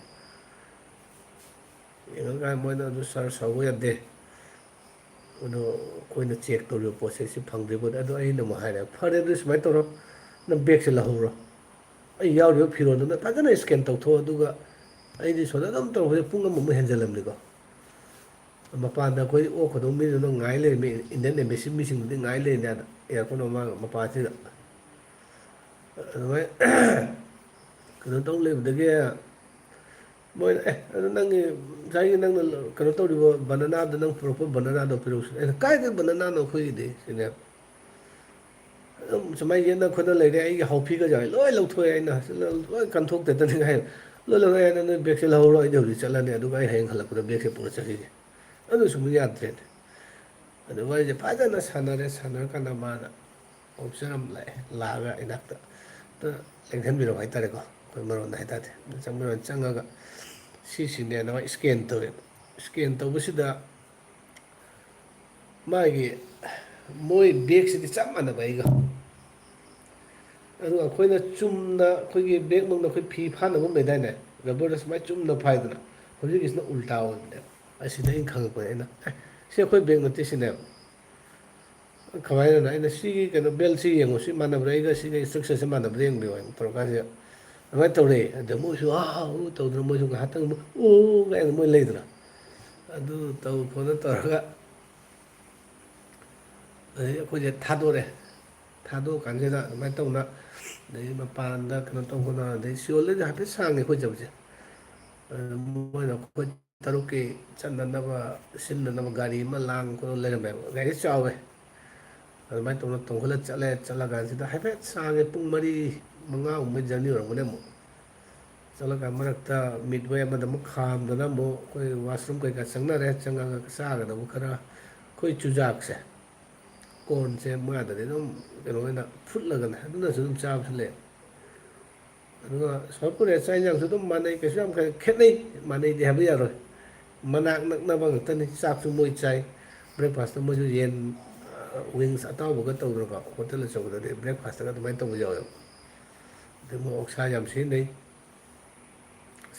ꯌꯦꯡꯉꯀꯥꯟꯗ ꯃꯣꯏꯅ ꯑꯗꯨ ꯁꯥꯔ ꯁꯥꯎꯕ ꯌꯥꯗꯦ ꯑꯗꯣ ꯑꯩꯈꯣꯏꯅ ꯆꯦꯛ ꯇꯧꯔꯤꯕ ꯄꯣꯠꯁꯦ ꯁꯤ ꯐꯪꯗ꯭ꯔꯤꯕꯅꯤ ꯑꯗꯣ ꯑꯩꯅ ꯑꯃꯨꯛ ꯍꯥꯏꯔꯦ ꯐꯔꯦ ꯑꯗꯨ ꯁꯨꯃꯥꯏꯅ ꯇꯧꯔꯣ ꯅꯪ ꯕꯦꯒꯁꯦ ꯂꯧꯍꯧꯔꯣ ꯑꯩ ꯌꯥꯎꯔꯤꯕ ꯐꯤꯔꯣꯟꯗꯨꯅ ꯐꯖꯅ ꯏꯁꯀꯦꯟ ꯇꯧꯊꯣꯛꯑꯣ ꯑꯗꯨꯒ ꯑꯩꯗꯤ ꯁꯣꯗ ꯑꯗꯨꯝ ꯇꯧꯔꯛꯄꯁꯦ ꯄꯨꯡ ꯑꯃꯃꯨꯛ ꯍꯦꯟꯖꯜꯂꯝꯕꯅꯤꯀꯣ ꯃꯄꯥꯟꯗ ꯑꯩꯈꯣꯏ ꯑꯣꯛ ꯈꯨꯗꯣꯡ ꯃꯤꯗꯨꯅ ꯉꯥꯏ ꯂꯩꯔꯝꯃꯤ ꯏꯟꯗꯤꯌꯟ ꯑꯦꯝꯕꯦꯁꯤ ꯃꯤꯁꯤꯡꯗꯨꯗꯤ ꯉꯥꯏ ꯂꯩꯔꯤꯅꯤ ꯑꯗ ꯑꯦꯌꯥꯔꯄꯣꯔꯠ ꯃꯄꯥꯁꯤꯗ ꯑꯗꯨꯃꯥꯏꯅ ꯀꯩꯅꯣ ꯇꯧ ꯂꯩꯕꯗꯒꯤ ꯃꯣꯏꯅ ꯑꯗꯨ ꯅꯪꯒꯤ ꯉꯁꯥꯏꯒꯤ ꯅꯪꯅ ꯀꯩꯅꯣ ꯇꯧꯔꯤꯕ ꯕꯅꯅꯥꯗ ꯅꯪ ꯄꯨꯔꯛꯄ ꯕꯅꯅꯥꯗꯣ ꯄꯤꯔꯛꯎꯁꯨ ꯑꯩꯅ ꯀꯥꯏꯗꯩ ꯕꯅꯅꯥꯅꯣ ꯑꯩꯈꯣꯏꯒꯤꯗꯤ ꯁꯤꯅꯦ ꯑꯗꯨꯝ ꯁꯨꯃꯥꯏꯅ ꯌꯦꯠꯅ ꯈꯣꯠꯅ ꯂꯩꯔꯦ ꯑꯩꯒꯤ ꯍꯥꯎꯐꯤꯒꯁꯦ ꯂꯣꯏ ꯂꯧꯊꯣꯛꯑꯦ ꯑꯩꯅ ꯂꯣꯏ ꯀꯟꯊꯣꯛꯇꯦꯇꯅꯤ ꯍꯥꯏ ꯂꯣꯏ ꯂꯧꯔꯦ ꯑꯩꯅ ꯅꯣꯏ ꯕꯦꯒꯁꯦ ꯂꯧꯍꯧꯔꯣ ꯑꯩꯗꯤ ꯍꯧꯖꯤꯛ ꯆꯠꯂꯅꯤ ꯑꯗꯨꯒ ꯑꯩ ꯍꯌꯦꯡ ꯍꯜꯂꯛꯄꯗ ꯕꯦꯒꯁꯦ ꯄꯨꯔ ꯆꯠꯈꯤꯒꯦ ꯑꯗꯨꯁꯨ ꯑꯃꯨꯛ ꯌꯥꯗ꯭ꯔꯦꯅꯦ ꯑꯗꯨ ꯋꯥꯔꯤꯁꯦ ꯐꯖꯅ ꯁꯥꯟꯅꯔꯀꯥꯟꯗ ꯃꯥꯅ ꯑꯣꯐꯤꯁꯥꯔ ꯑꯃ ꯂꯥꯛꯑꯒ ꯏꯅꯥꯛꯇ ꯂꯦꯡꯍꯟꯕꯤꯔꯛꯑꯣ ꯍꯥꯏꯇꯥꯔꯦꯀꯣ ꯑꯩꯈꯣꯏ ꯃꯔꯣꯟꯗ ꯍꯥꯏꯇꯥꯔꯦ ꯆꯪꯉꯒ ꯁꯤꯁꯤꯅꯦꯅ ꯃꯥ ꯏꯁꯀꯦꯟ ꯇꯧꯋꯦꯕ ꯏꯁꯀꯦꯟ ꯇꯧꯕꯁꯤꯗ ꯃꯥꯒꯤ ꯃꯣꯏ ꯕꯦꯒꯁꯤꯗꯤ ꯆꯞ ꯃꯥꯟꯅꯕ ꯑꯩꯒ ꯑꯗꯨꯒ ꯑꯩꯈꯣꯏꯅ ꯆꯨꯝꯅ ꯑꯩꯈꯣꯏꯒꯤ ꯕꯦꯛ ꯃꯅꯨꯡꯗ ꯑꯩꯈꯣꯏ ꯐꯤ ꯐꯥꯅꯕ ꯑꯃ ꯂꯩꯗꯥꯏꯅꯦ ꯔꯕꯔꯗ ꯁꯨꯃꯥꯏꯅ ꯆꯨꯝꯅ ꯐꯥꯏꯗꯅ ꯍꯧꯖꯤꯛꯀꯤꯁꯤꯅ ꯎꯜꯇꯥ ꯑꯣꯏꯕꯅꯦꯕ ꯑꯁꯤꯗ ꯑꯩꯅ ꯈꯪꯉꯛꯄꯅꯦ ꯑꯩꯅ ꯁꯤ ꯑꯩꯈꯣꯏ ꯕꯦꯒ ꯅꯠꯇꯦ ꯁꯤꯅꯦꯕ ꯀꯃꯥꯏꯅꯅꯣ ꯑꯩꯅ ꯁꯤꯒꯤ ꯀꯩꯅꯣ ꯕꯦꯜꯁꯤ ꯌꯦꯡꯉꯨ ꯁꯤ ꯃꯥꯟꯅꯕ꯭ꯔꯥ ꯑꯩꯒ ꯁꯤꯒ ꯏꯟꯁꯇ꯭ꯔꯛꯁꯟꯁꯦ ꯃꯥꯟꯅꯕ꯭ꯔꯥ ꯌꯦꯡꯕꯤꯌꯨ ꯍꯥꯏꯅ ꯇꯧꯔꯀꯥꯟꯁꯤꯗ ꯑꯗꯨꯃꯥꯏꯅ ꯇꯧꯔꯦ ꯑꯗ ꯃꯣꯏꯁꯨ ꯇꯧꯗꯅ ꯃꯣꯏꯁꯨ ꯉꯥꯏꯍꯥꯛꯇꯪ ꯀꯥꯏꯅ ꯃꯣꯏ ꯂꯩꯗꯅ ꯑꯗꯨ ꯇꯧ ꯈꯣꯠꯅ ꯇꯧꯔꯒ ꯑꯗꯩ ꯑꯩꯈꯣꯏꯁꯦ ꯊꯥꯗꯣꯔꯑꯦ ꯊꯥꯗꯣꯛꯑꯀꯥꯟꯁꯤꯗ ꯑꯗꯨꯃꯥꯏꯅ ꯇꯧꯅ ꯑꯗꯩ ꯃꯄꯥꯟꯗ ꯀꯩꯅꯣ ꯇꯧꯕꯅ ꯑꯗꯩ ꯁꯤꯌꯣꯜꯗꯩꯁꯨ ꯍꯥꯏꯐꯦꯠ ꯁꯥꯡꯉꯦ ꯑꯩꯈꯣꯏ ꯆꯠꯄꯁꯦ ꯃꯣꯏꯅ ꯑꯩꯈꯣꯏ ꯇꯔꯨꯛꯀꯤ ꯆꯟꯅꯅꯕ ꯁꯤꯟꯅꯅꯕ ꯒꯥꯔꯤ ꯑꯃ ꯂꯥꯡ ꯈꯣꯠꯅ ꯂꯩꯔꯝꯃꯦꯕ ꯒꯥꯔꯤ ꯆꯥꯎꯋꯦ ꯑꯗꯨꯃꯥꯏꯅ ꯇꯧꯅ ꯇꯣꯡꯈꯠꯂ ꯆꯠꯂ ꯀꯥꯟꯁꯤꯗ ꯍꯥꯏꯐꯦꯠ ꯁꯥꯡꯉꯦ ꯄꯨꯡ ꯃꯔꯤ ꯃꯉꯥꯒꯨꯝꯕꯩ ꯖꯔꯅꯤ ꯑꯣꯏꯔꯝꯒꯅꯤ ꯑꯃꯨꯛ ꯆꯠꯂꯀꯥꯟ ꯃꯔꯛꯇ ꯃꯤꯠꯋꯦ ꯑꯃꯗ ꯑꯃꯨꯛ ꯈꯥꯝꯗꯅ ꯑꯃꯨꯛ ꯑꯩꯈꯣꯏ ꯋꯥꯁꯔꯨꯝ ꯀꯩꯀꯥ ꯆꯪꯅꯔꯦ ꯆꯪꯉꯒ ꯆꯥꯒꯗꯕ ꯈꯔ ꯑꯩꯈꯣꯏ ꯆꯨꯖꯥꯛꯁꯦ ꯀꯣꯔꯟꯁꯦ ꯃꯣꯏꯗꯗꯤ ꯑꯗꯨꯝ ꯀꯩꯅꯣ ꯑꯣꯏꯅ ꯐꯨꯠꯂꯒꯅꯦ ꯑꯗꯨꯅꯁꯨ ꯑꯗꯨꯝ ꯆꯥꯕꯁꯨ ꯂꯩ ꯑꯗꯨꯒ ꯁꯥꯎꯠ ꯀꯣꯔꯤꯌꯥ ꯆꯥꯛ ꯏꯟꯁꯥꯡꯁꯨ ꯑꯗꯨꯝ ꯃꯥꯟꯅꯩ ꯀꯩꯁꯨ ꯌꯥꯝ ꯈꯦꯠꯅꯩ ꯃꯥꯟꯅꯩꯗꯤ ꯍꯥꯏꯕ ꯌꯥꯔꯣꯏ ꯃꯅꯥꯛ ꯅꯛꯅꯕ ꯉꯥꯛꯇꯅꯤ ꯆꯥꯛꯁꯨ ꯃꯣꯏ ꯆꯥꯏ ꯕ꯭ꯔꯦꯛꯐꯥꯁꯇ ꯃꯣꯏꯁꯨ ꯌꯦꯟ ꯋꯤꯡꯁ ꯑꯇꯥꯎꯕꯒ ꯇꯧꯗꯅꯀꯣ ꯍꯣꯇꯦꯜ ꯑꯆꯧꯕꯗꯗꯤ ꯕ꯭ꯔꯦꯛꯐꯥꯁꯇꯒ ꯑꯗꯨꯃꯥꯏꯅ ꯇꯧꯕ ꯌꯥꯎꯋꯦꯕ ꯑꯗꯩ ꯃꯣꯏ ꯑꯣꯛꯁꯥ ꯌꯥꯝ ꯁꯤꯖꯤꯟꯅꯩ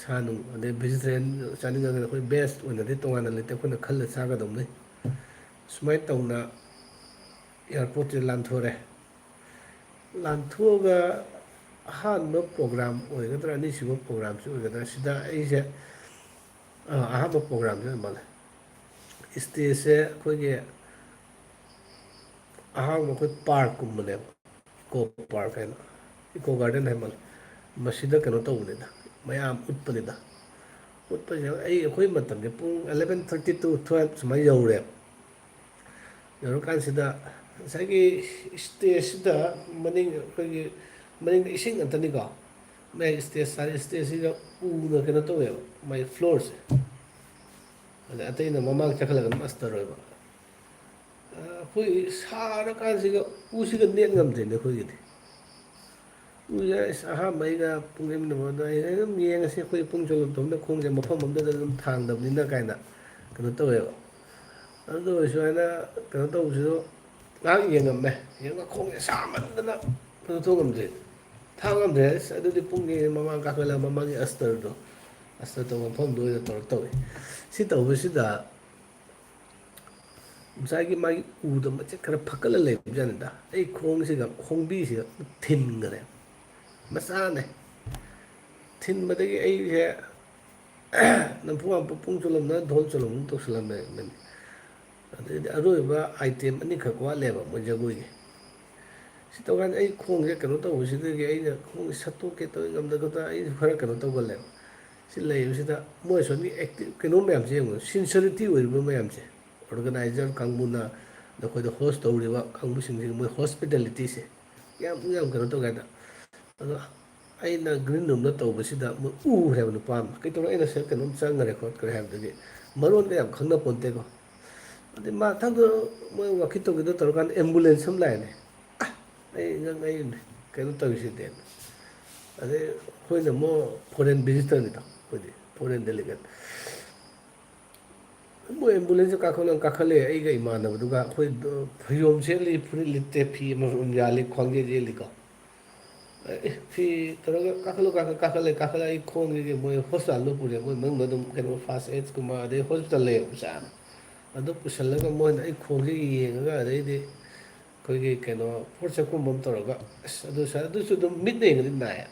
ꯁꯥ ꯅꯨꯡ ꯑꯗꯩ ꯚꯦꯖꯤꯇꯦꯔꯤꯌꯟ ꯆꯥꯅꯤꯡꯉꯒꯅ ꯑꯩꯈꯣꯏ ꯕꯦꯁ ꯑꯣꯏꯅꯗꯤ ꯇꯣꯉꯥꯟꯅ ꯂꯩꯇꯦ ꯑꯩꯈꯣꯏꯅ ꯈꯜꯂ ꯆꯥꯒꯗꯧꯅꯤ ꯁꯨꯃꯥꯏꯅ ꯇꯧꯅ ꯏꯌꯥꯔꯄꯣꯔꯠꯁꯦ ꯂꯥꯟꯊꯣꯔꯑꯦ ꯂꯥꯟꯊꯣꯛꯑꯒ ꯑꯍꯥꯟꯕ ꯄ꯭ꯔꯣꯒ꯭ꯔꯥꯝ ꯑꯣꯏꯒꯗ꯭ꯔꯥ ꯑꯅꯤꯁꯨꯕ ꯄ꯭ꯔꯣꯒ꯭ꯔꯥꯝꯁꯤ ꯑꯣꯏꯒꯗ꯭ꯔꯥ ꯁꯤꯗ ꯑꯩꯁꯦ ꯑꯍꯥꯟꯕ ꯄ꯭ꯔꯣꯒ꯭ꯔꯥꯝꯁꯤ ꯑꯣꯏ ꯃꯥꯜꯂꯦ ꯏꯁꯇꯦꯖꯁꯦ ꯑꯩꯈꯣꯏꯒꯤ ꯑꯍꯥꯡꯕ ꯑꯩꯈꯣꯏ ꯄꯥꯔꯛꯀꯨꯝꯕꯅꯦꯕ ꯏꯀꯣ ꯄꯥꯔꯛ ꯍꯥꯏꯅ ꯏꯀꯣ ꯒꯥꯔꯗꯦꯟ ꯍꯥꯏꯃꯜ ꯃꯁꯤꯗ ꯀꯩꯅꯣ ꯇꯧꯕꯅꯤꯗ ꯃꯌꯥꯝ ꯎꯠꯄꯅꯤꯗ ꯎꯠꯄꯁꯦ ꯑꯩꯈꯣꯏ ꯃꯇꯝꯁꯦ ꯄꯨꯡ 11:30 to 12 ꯁꯨꯃꯥꯏꯅ ꯌꯧꯔꯦꯕ ꯌꯧꯔꯀꯥꯟꯁꯤꯗ ꯉꯁꯥꯏꯒꯤ ꯏꯁꯇꯦꯖꯁꯤꯗ ꯃꯅꯤꯡ ꯑꯩꯈꯣꯏꯒꯤ ꯃꯅꯤꯡꯗ ꯏꯁꯤꯡ ꯉꯥꯛꯇꯅꯤꯀꯣ ꯃꯌꯥꯏ ꯏꯁꯇꯦꯖ ꯆꯥꯔꯤ ꯏꯁꯇꯦꯖꯁꯤꯒ ꯎꯅ ꯀꯩꯅꯣ ꯇꯧꯋꯦꯕ ꯃꯥꯏ ꯐ꯭ꯂꯣꯔꯁꯦ ꯑꯗꯩ ꯑꯇꯩꯅ ꯃꯃꯥꯡ ꯆꯠꯈꯠꯂꯒ ꯑꯗꯨꯝ ꯑꯁꯇꯔ ꯑꯣꯏꯕ ꯑꯩꯈꯣꯏ ꯁꯥꯔꯀꯥꯟꯁꯤꯒ ꯎꯁꯤꯒ ꯅꯦꯠ ꯉꯝꯗ꯭ꯔꯦꯅꯦ ꯑꯩꯈꯣꯏꯒꯤꯗꯤ ꯎꯁꯦ ꯑꯍꯥꯟꯕ ꯑꯩꯅ ꯄꯨꯡ ꯑꯃꯗ ꯑꯩꯅ ꯑꯗꯨꯝ ꯌꯦꯡꯉꯁꯤ ꯑꯩꯈꯣꯏ ꯄꯨꯡ ꯆꯣꯂꯛꯇꯕꯅ ꯈꯣꯡꯁꯦ ꯃꯐꯝ ꯑꯃꯗ ꯑꯗꯨꯝ ꯊꯥꯡꯗꯕꯅꯤꯅ ꯀꯥꯏꯅ ꯀꯩꯅꯣ ꯇꯧꯋꯦꯕ ꯑꯗꯨ ꯑꯣꯏꯔꯁꯨ ꯑꯩꯅ ꯀꯩꯅꯣ ꯇꯧꯕꯁꯤꯁꯨ ꯉꯥꯏꯍꯥꯛ ꯌꯦꯡꯉꯝꯃꯦ ꯌꯦꯡꯉ ꯈꯣꯡꯁꯦ ꯁꯥꯃꯟꯗꯅ ꯀꯩꯅꯣ ꯇꯧꯉꯝꯗ꯭ꯔꯦ ꯊꯥꯡ ꯉꯝꯗ꯭ꯔꯦ ꯑꯁ ꯑꯗꯨꯗꯤ ꯄꯨꯡꯒꯤ ꯃꯃꯥꯡ ꯀꯥꯈꯠꯂꯒ ꯃꯃꯥꯡꯒꯤ ꯑꯁꯇꯔꯗꯣ ꯑꯁꯇꯔ ꯇꯧꯕ ꯃꯐꯝꯗꯣ ꯑꯣꯏꯅ ꯇꯧꯔ ꯇꯧꯏ ꯁꯤ ꯇꯧꯕꯁꯤꯗ ꯉꯁꯥꯏꯒꯤ ꯃꯥꯒꯤ ꯎꯗꯣ ꯃꯆꯦꯠ ꯈꯔ ꯐꯛꯀꯠꯂ ꯂꯩꯕꯖꯥꯠꯅꯤꯗ ꯑꯩ ꯈꯣꯡꯁꯤꯒ ꯈꯣꯡꯕꯤꯁꯤꯒ ꯊꯤꯟꯈꯔꯦ ꯃꯆꯥꯅꯦ ꯊꯤꯟꯕꯗꯒꯤ ꯑꯩꯁꯦ ꯅꯝꯐꯨ ꯉꯥꯛꯄ ꯄꯨꯡ ꯆꯣꯂꯣꯝꯗ ꯙꯣꯜ ꯆꯣꯂꯣꯝ ꯇꯧꯁꯤꯜꯂꯝꯃꯦ ꯑꯗꯩꯗꯤ ꯑꯔꯣꯏꯕ ꯑꯥꯏꯇꯦꯝ ꯑꯅꯤꯈꯛ ꯋꯥꯠꯂꯦꯕ ꯃꯣꯏ ꯖꯒꯣꯏꯒꯤ ꯁꯤ ꯇꯧꯀꯥꯟꯗ ꯑꯩ ꯈꯣꯡꯁꯦ ꯀꯩꯅꯣ ꯇꯧꯕꯁꯤꯗꯒꯤ ꯑꯩꯅ ꯈꯣꯡꯁꯦ ꯁꯠꯇꯣꯛꯀꯦ ꯇꯧꯋꯤ ꯉꯝꯗꯒꯗ ꯑꯩꯁꯨ ꯈꯔ ꯀꯩꯅꯣ ꯇꯧꯒꯜꯂꯦꯕ ꯁꯤ ꯂꯩꯕꯁꯤꯗ ꯃꯣꯏ ꯁꯣꯝꯒꯤ ꯑꯦꯛꯇꯤꯞ ꯀꯩꯅꯣ ꯃꯌꯥꯝꯁꯦ ꯌꯦꯡꯉꯣ ꯁꯤꯟꯁꯔꯤꯇꯤ ꯑꯣꯏꯔꯤꯕ ꯃꯌꯥꯝꯁꯦ ꯑꯣꯔꯒꯅꯥꯏꯖꯔ ꯀꯥꯡꯕꯨꯅ ꯑꯩꯈꯣꯏꯗ ꯍꯣꯁ ꯇꯧꯔꯤꯕ ꯀꯥꯡꯕꯨꯁꯤꯡꯁꯤ ꯃꯣꯏ ꯍꯣꯁꯄꯤꯇꯦꯂꯤꯇꯤꯁꯦ ꯌꯥꯝ ꯀꯩꯅꯣ ꯇꯧꯒꯦ ꯍꯥꯏꯗ ꯑꯗꯣ ꯑꯩꯅ ꯒ꯭ꯔꯤꯟ ꯔꯨꯝꯗ ꯇꯧꯕꯁꯤꯗ ꯃꯣꯏ ꯎꯈ꯭ꯔꯦꯕ ꯅꯨꯄꯥ ꯑꯃ ꯀꯩꯗꯧꯔꯦ ꯑꯩꯅ ꯁꯤꯗ ꯀꯩꯅꯣꯝ ꯆꯪꯈꯔꯦ ꯈꯣꯠꯈ꯭ꯔꯦ ꯍꯥꯏꯕꯗꯒꯤ ꯃꯔꯣꯟꯒ ꯌꯥꯝ ꯈꯪꯅ ꯄꯣꯟꯇꯦꯀꯣ ꯑꯗꯩ ꯃꯊꯪꯗ ꯃꯣꯏ ꯋꯥꯀꯤ ꯇꯧꯒꯦꯗ ꯇꯧꯔꯀꯥꯟꯗ ꯑꯦꯝꯕꯨꯂꯦꯟꯁ ꯑꯃ ꯂꯥꯛꯑꯦꯅꯦ ꯑꯩ ꯀꯩꯅꯣ ꯇꯧꯔꯤꯁꯤꯗꯦꯅ ꯑꯗꯩ ꯑꯩꯈꯣꯏꯅ ꯑꯃꯨꯛ ꯐꯣꯔꯦꯟ ꯚꯤꯖꯤꯇꯔꯅꯤꯗꯣ ꯑꯩꯈꯣꯏꯗꯤ ꯐꯣꯔꯦꯟ ꯗꯦꯂꯤꯒꯦꯠ ꯃꯣꯏ ꯑꯦꯝꯕꯨꯂꯦꯟꯁꯇ ꯀꯥꯈꯠꯂꯛꯑꯦ ꯑꯩꯒ ꯏꯃꯥꯟꯅꯕꯗꯨꯒ ꯑꯩꯈꯣꯏ ꯐꯩꯖꯣꯝ ꯁꯦꯠꯂꯤ ꯐꯨꯔꯤꯠ ꯂꯤꯠꯇꯦ ꯐꯤ ꯑꯃꯃꯝ ꯌꯥꯜꯂꯤ ꯈ꯭ꯋꯥꯡꯖꯦꯠ ꯌꯦꯠꯂꯤꯀꯣ ꯐꯤ ꯇꯧꯔꯒ ꯀꯥꯈꯠꯂꯦ ꯑꯩ ꯈꯣꯡꯁꯤꯗꯤ ꯃꯣꯏ ꯍꯣꯁꯄꯤꯇꯥꯜꯗ ꯄꯨꯔꯦ ꯃꯣꯏ ꯃꯅꯨꯡꯗ ꯑꯗꯨꯝ ꯀꯩꯅꯣ ꯐꯥꯔꯁ ꯑꯦꯠꯀꯨꯝꯕ ꯑꯗꯩ ꯍꯣꯁꯄꯤꯇꯥꯜ ꯂꯩꯌꯦꯕ ꯃꯆꯥ ꯑꯗꯨ ꯄꯨꯁꯤꯜꯂꯒ ꯃꯣꯏꯅ ꯑꯩ ꯈꯣꯡꯁꯤ ꯌꯦꯡꯉꯒ ꯑꯗꯩꯗꯤ ꯑꯩꯈꯣꯏꯒꯤ ꯀꯩꯅꯣ ꯐꯣꯔ ꯆꯥꯛꯈꯨꯝ ꯑꯃ ꯇꯧꯔꯒ ꯑꯁ ꯑꯗꯨꯁꯨ ꯑꯗꯨꯝ ꯃꯤꯠꯅ ꯌꯦꯡꯕꯗꯤ ꯅꯥꯏꯌꯦ